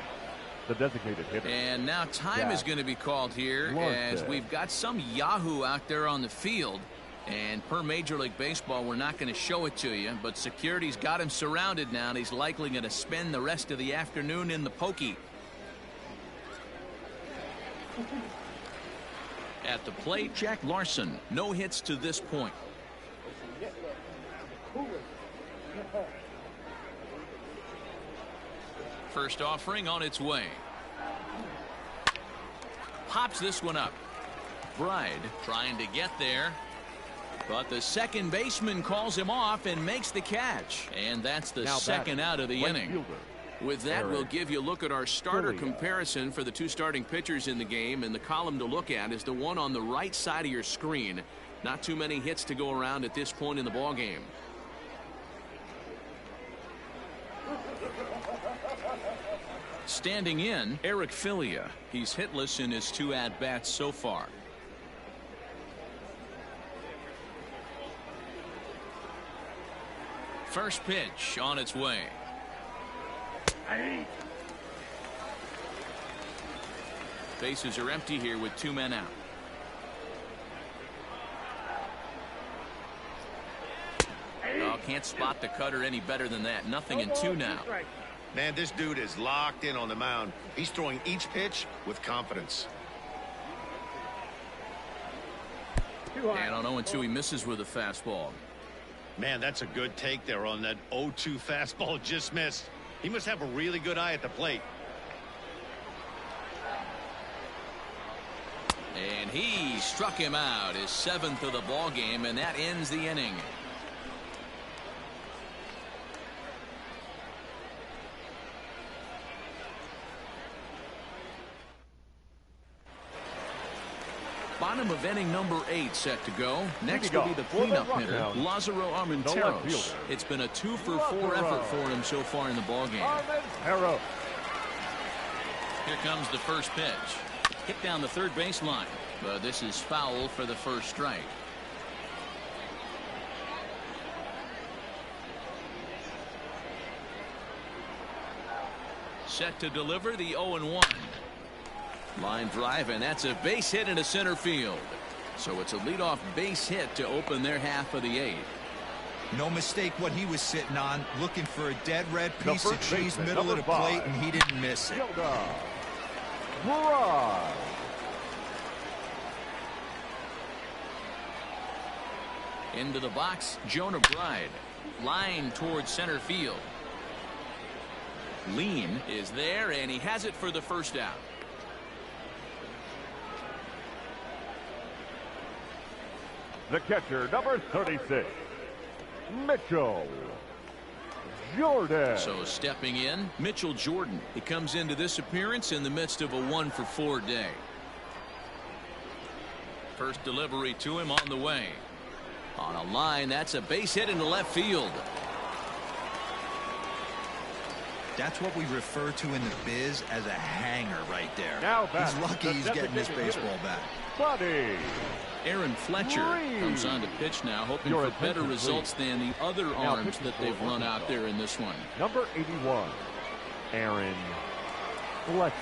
the designated hitter. And now time is going to be called here as we've got some Yahoo out there on the field. And per Major League Baseball, we're not going to show it to you, but security's got him surrounded now, and he's likely going to spend the rest of the afternoon in the pokey. At the plate, Jack Larson. No hits to this point. First offering on its way. Pops this one up. Bride trying to get there. But the second baseman calls him off and makes the catch. And that's the second out of the inning. With that, we'll give you a look at our starter comparison for the 2 starting pitchers in the game. And the column to look at is the one on the right side of your screen. Not too many hits to go around at this point in the ballgame. Standing in, Eric Filia. He's hitless in his 2 at-bats so far. First pitch on its way. Bases are empty here with 2 men out. Oh, can't spot the cutter any better than that. Nothing in 2 now. Man, this dude is locked in on the mound. He's throwing each pitch with confidence. And on 0-2, he misses with a fastball. Man, that's a good take there on that 0-2 fastball just missed. He must have a really good eye at the plate. And he struck him out, his 7th of the ball game, and that ends the inning. Bottom of inning number 8 set to go. Next will be the cleanup hitter, Lázaro Armenteros. It's been a 2-for-4 effort for him so far in the ballgame. Here comes the first pitch. Hit down the third baseline, but this is foul for the first strike. Set to deliver the 0-1. Line drive, and that's a base hit into center field. So it's a leadoff base hit to open their half of the 8th. No mistake what he was sitting on, looking for a dead red piece of cheese baseman, middle of the plate, and he didn't miss it. Into the box, Jonah Bride. Line towards center field. Lean is there, and he has it for the first out. The catcher, number 36, Mitchell Jordan. So stepping in, Mitchell Jordan. He comes into this appearance in the midst of a 1-for-4 day. First delivery to him on the way. On a line, that's a base hit into left field. That's what we refer to in the biz as a hanger right there. Now he's lucky he's getting this baseball back. Buddy. Aaron Fletcher comes on to pitch now, hoping for better results than the other arms that they've run out there in this one. Number 81, Aaron Fletcher.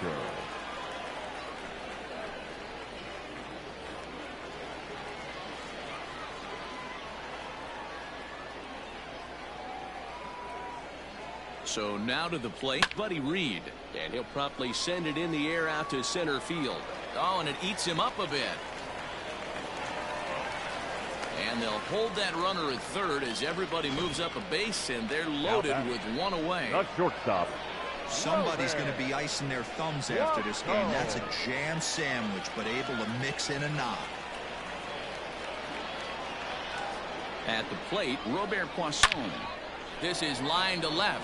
So now to the plate, Buddy Reed. And he'll promptly send it in the air out to center field. Oh, and it eats him up a bit. And they'll hold that runner at third as everybody moves up a base, and they're loaded with one away. The shortstop. Somebody's going to be icing their thumbs after this game. That's a jam sandwich, but able to mix in a knock. At the plate, Robert Poisson. This is line to left.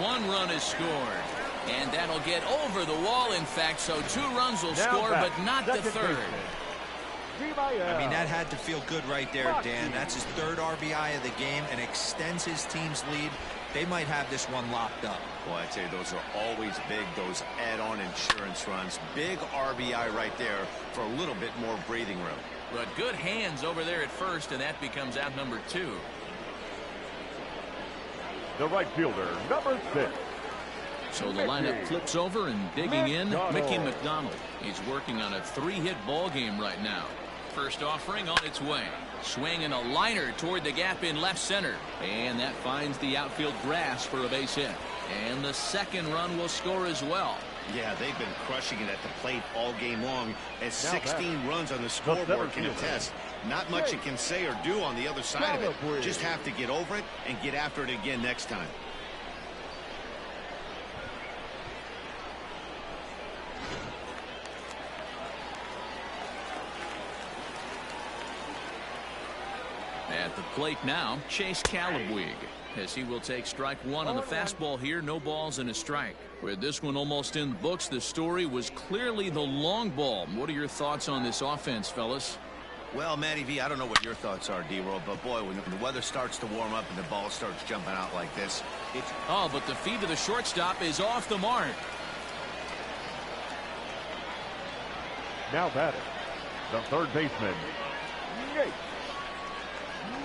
One run is scored, and that'll get over the wall, in fact, so 2 runs will score, but not the third. I mean, that had to feel good right there, Dan. That's his 3rd RBI of the game and extends his team's lead. They might have this one locked up. Well, I'd say those are always big, those add-on insurance runs. Big RBI right there for a little bit more breathing room. But good hands over there at first, and that becomes out number 2. The right fielder, number 6. So the lineup flips over, and digging in, Mickey McDonald. He's working on a 3-hit ball game right now. First offering on its way. Swinging a liner toward the gap in left center. And that finds the outfield grass for a base hit. And the second run will score as well. Yeah, they've been crushing it at the plate all game long, as 16 runs on the scoreboard can attest. Not much you can say or do on the other side of it. Just have to get over it and get after it again next time. At the plate now, Chase Calabwig, as he will take strike 1 on the fastball here. No balls and a strike. With this one almost in the books, the story was clearly the long ball. What are your thoughts on this offense, fellas? Well, Matty V, I don't know what your thoughts are, D-Roll, but boy, when the weather starts to warm up and the ball starts jumping out like this, it's... Oh, but the feed to the shortstop is off the mark. Now batting, the third baseman, Nate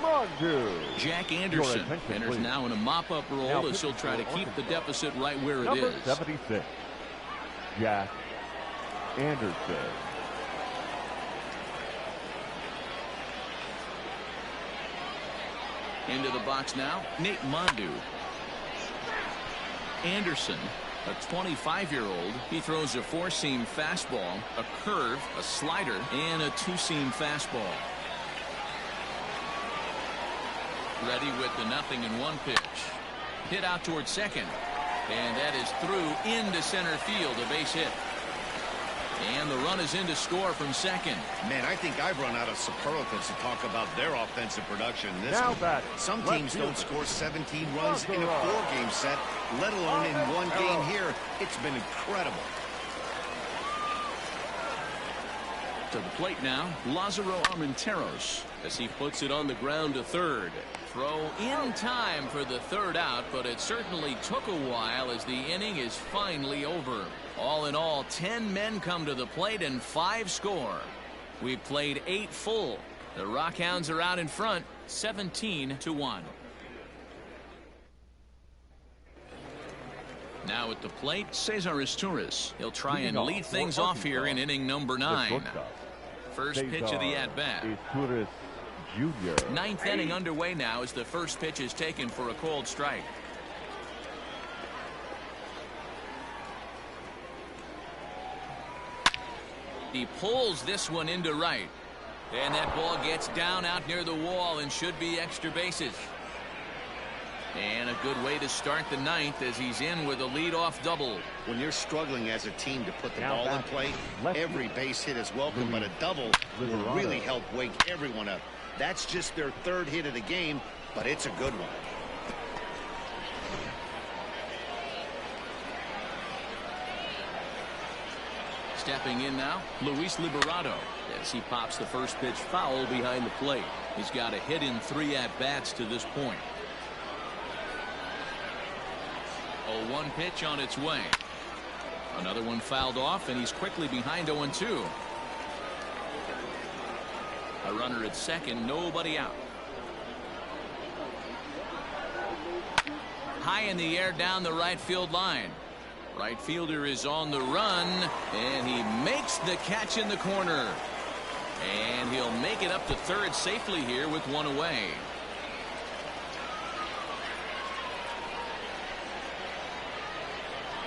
Mondu. Jack Anderson enters now in a mop-up role as he'll try to keep the deficit right where it is. Number 76, Jack Anderson. Into the box now, Nate Mondu. Anderson, a 25-year-old, he throws a 4-seam fastball, a curve, a slider, and a 2-seam fastball. Ready with the 0-1 pitch. Hit out towards second. And that is through into center field, a base hit. And the run is in to score from second. Man, I think I've run out of superlatives to talk about their offensive production in this one. Some teams don't score 17 runs in a 4-game set, let alone in one game here. It's been incredible. To the plate now, Lázaro Armenteros, as he puts it on the ground to third. Throw in time for the third out, but it certainly took a while as the inning is finally over. All in all, 10 men come to the plate and 5 score. We played 8 full. The Rockhounds are out in front, 17-1. Now at the plate, Cesar Izturis. He'll try and lead things off here in inning number 9. First pitch of the at-bat. Izturis Jr. Ninth inning underway now as the first pitch is taken for a called strike. He pulls this one into right. And that ball gets down out near the wall and should be extra bases. And a good way to start the ninth as he's in with a leadoff double. When you're struggling as a team to put the ball in play, every base hit is welcome, but a double will really help wake everyone up. That's just their third hit of the game, but it's a good one. Stepping in now, Luis Liberato, as he pops the first pitch foul behind the plate. He's got a hit in 3 at-bats to this point. 0-1 pitch on its way. Another one fouled off, and he's quickly behind 0-2. A runner at second, nobody out. High in the air down the right field line. Right fielder is on the run, and he makes the catch in the corner. And he'll make it up to third safely here with one away.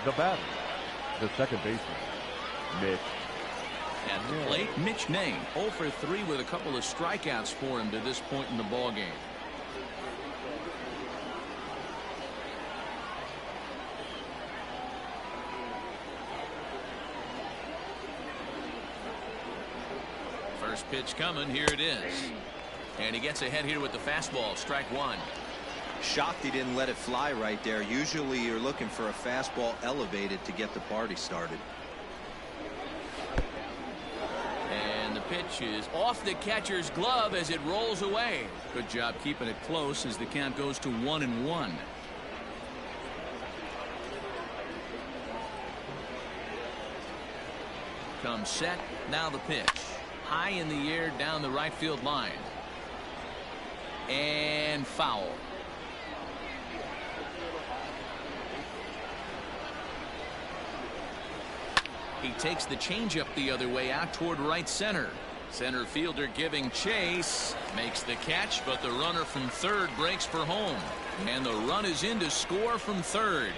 The batter, the second baseman, Mitch. At the plate, Mitch Name, 0 for 3 with a couple of strikeouts for him to this point in the ball game. First pitch coming, here it is. And he gets ahead here with the fastball, strike one. Shocked he didn't let it fly right there. Usually you're looking for a fastball elevated to get the party started. And the pitch is off the catcher's glove as it rolls away. Good job keeping it close as the count goes to 1-1. Comes set, now the pitch. High in the air down the right field line. And foul. He takes the changeup the other way out toward right center. Center fielder giving chase. Makes the catch, but the runner from third breaks for home. And the run is in to score from third.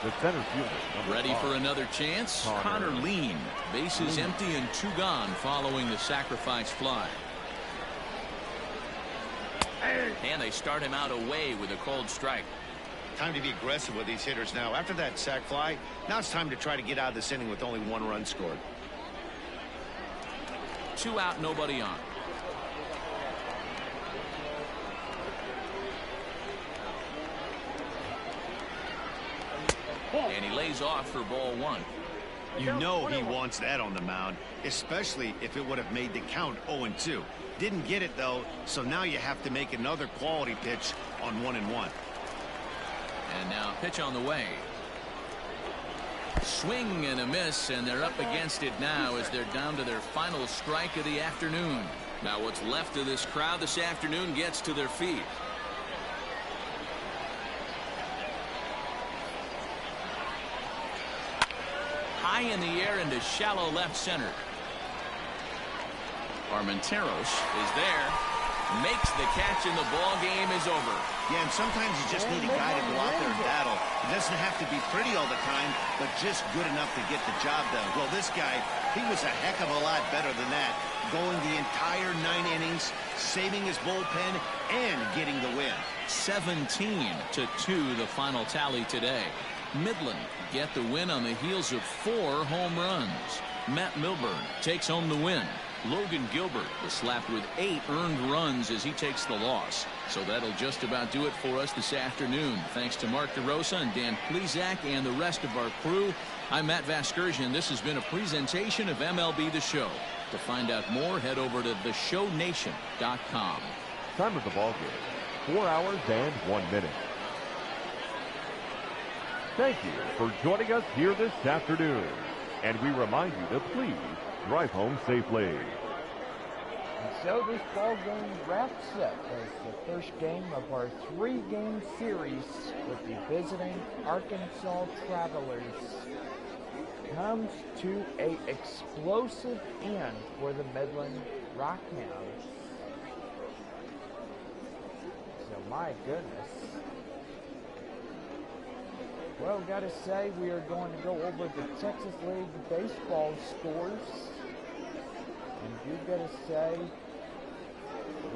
The center fielder. Ready for another chance? Connor Lean. Bases empty and 2 gone following the sacrifice fly. And they start him out away with a called strike. Time to be aggressive with these hitters now. After that sac fly, now it's time to try to get out of this inning with only 1 run scored. 2 out, nobody on. And he lays off for ball 1. You know he wants that on the mound, especially if it would have made the count 0-2. Didn't get it, though, so now you have to make another quality pitch on 1-1. And now pitch on the way. Swing and a miss, and they're up against it now as they're down to their final strike of the afternoon. Now what's left of this crowd this afternoon gets to their feet. High in the air into shallow left center. Armenteros is there. Makes the catch, and the ball game is over. Yeah, and sometimes you just need a guy to go out there and battle. It doesn't have to be pretty all the time, but just good enough to get the job done. Well, this guy, he was a heck of a lot better than that. Going the entire 9 innings, saving his bullpen, and getting the win. 17-2 the final tally today. Midland get the win on the heels of 4 home runs. Matt Milburn takes home the win. Logan Gilbert was slapped with 8 earned runs as he takes the loss. So that'll just about do it for us this afternoon. Thanks to Mark DeRosa and Dan Plezak and the rest of our crew. I'm Matt Vasgersian. This has been a presentation of MLB The Show. To find out more, head over to theshownation.com. Time of the ball game, 4 hours and 1 minute. Thank you for joining us here this afternoon. And we remind you to please drive home safely. And so this ball game wraps up as the first game of our 3-game series with the visiting Arkansas Travelers comes to an explosive end for the Midland Rockhounds. My goodness. Well, gotta say, we are going to go over the Texas League baseball scores. And you gotta say,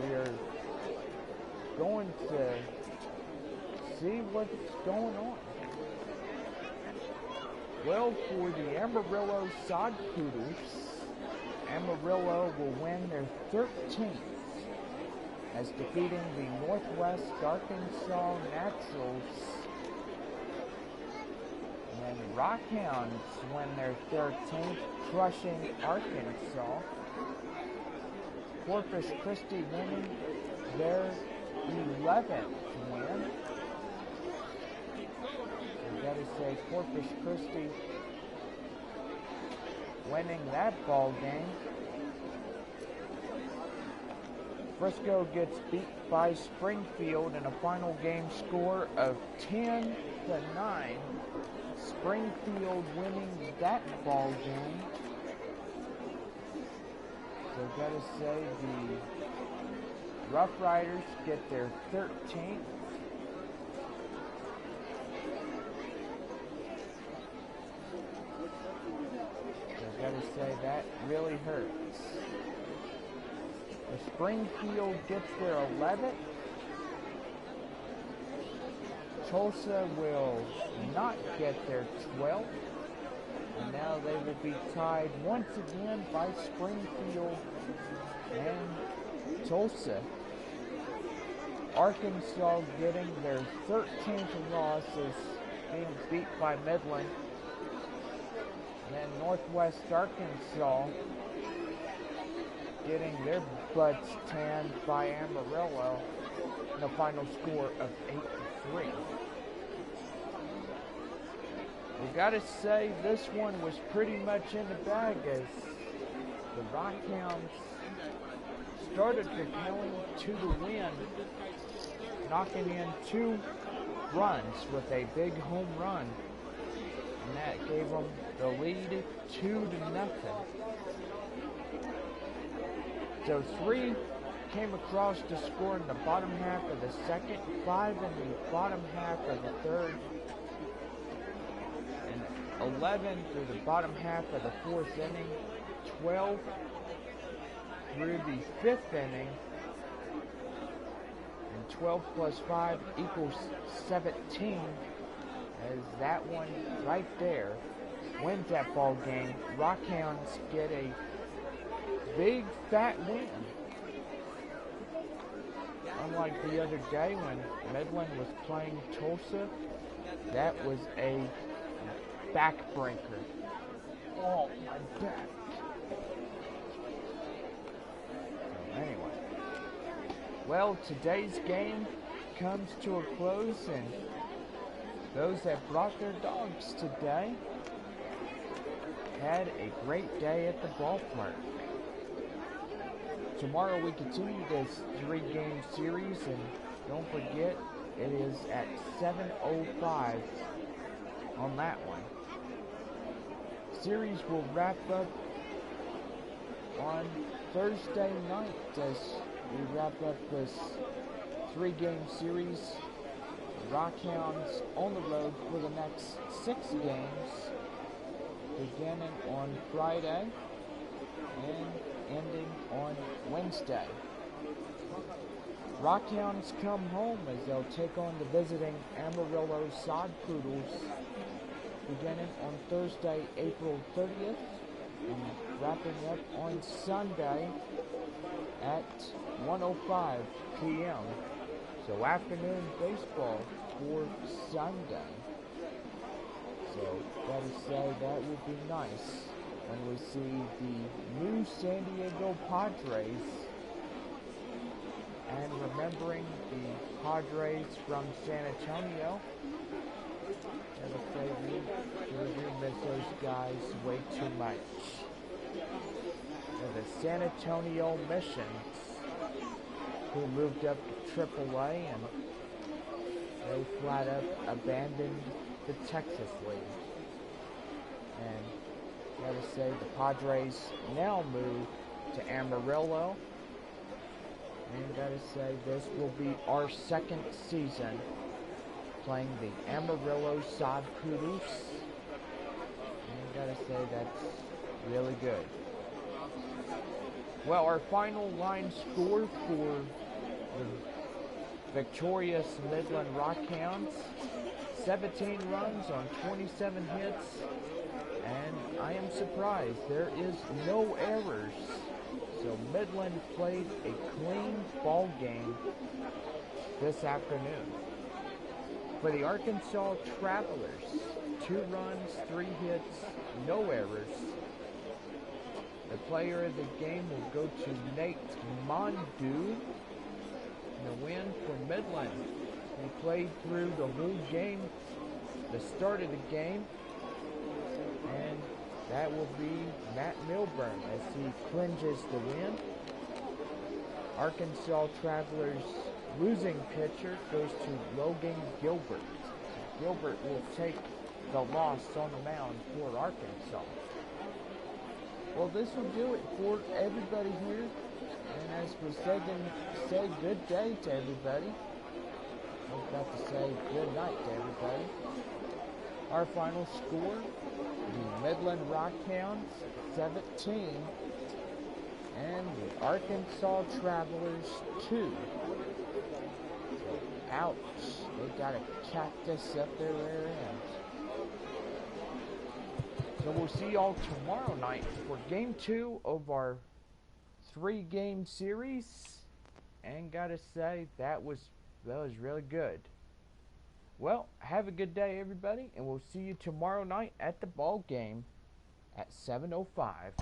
we are going to see what's going on. Well, for the Amarillo Sod Poodles, Amarillo will win their 13th as defeating the Northwest Arkansas Naturals. And Rockhounds win their 13th, crushing Arkansas. Corpus Christi winning their 11th win. I gotta say, Corpus Christi winning that ball game. Frisco gets beat by Springfield in a final game score of 10-9. Springfield winning that ball game. So gotta say, the Rough Riders get their 13th. So gotta say, that really hurts. The Springfield gets their 11th. Tulsa will not get their 12th. And now they will be tied once again by Springfield and Tulsa. Arkansas getting their 13th loss is being beat by Midland. And then Northwest Arkansas getting their butts tanned by Amarillo in a final score of 8-3. We gotta say, this one was pretty much in the bag as the Rockhounds started propelling to the win, knocking in 2 runs with a big home run, and that gave them the lead 2-0. So 3 came across to score in the bottom half of the second, 5 in the bottom half of the third, and 11 through the bottom half of the fourth inning, 12 through the fifth inning, and 12 plus 5 equals 17, as that one right there wins that ball game. Rockhounds get a big fat win. Unlike the other day when Midland was playing Tulsa, that was a backbreaker. Oh, my back. So anyway, well, today's game comes to a close, and those that brought their dogs today had a great day at the ballpark. Tomorrow we continue this 3-game series, and don't forget, it is at 7:05 on that one. Series will wrap up on Thursday night as we wrap up this 3-game series. The Rockhounds on the road for the next 6 games, beginning on Friday and ending on Wednesday. Rockhounds come home as they'll take on the visiting Amarillo Sod Poodles beginning on Thursday, April 30th, and wrapping up on Sunday at 1:05 p.m. So afternoon baseball for Sunday. So gotta say, that would be nice when we see the new San Diego Padres, and remembering the Padres from San Antonio. And I say we do miss those guys way too much. And the San Antonio Missions, who moved up to AAA, and they flat up abandoned the Texas League. And gotta say, the Padres now move to Amarillo, and And gotta say, this will be our second season playing the Amarillo Sod Poodles. And gotta say, that's really good. Well, our final line score for the victorious Midland Rockhounds, 17 runs on 27 hits, and I am surprised there is no errors. So Midland played a clean ball game this afternoon. For the Arkansas Travelers, 2 runs, 3 hits, no errors. The player of the game will go to Nate Mondu. The win for Midland. He played through the whole game, the start of the game, and that will be Matt Milburn as he clinches the win. Arkansas Travelers losing pitcher goes to Logan Gilbert. Gilbert will take the loss on the mound for Arkansas. Well, this will do it for everybody here. And as we say good day to everybody. I was about to say good night to everybody. Our final score, the Midland Rockhounds, 17. And the Arkansas Travelers, 2. So, ouch. They got a cactus up their rear end. So we'll see y'all tomorrow night for game 2 of our 3-game series. And gotta say, that was really good. Well, have a good day, everybody, and we'll see you tomorrow night at the ball game at 7:05.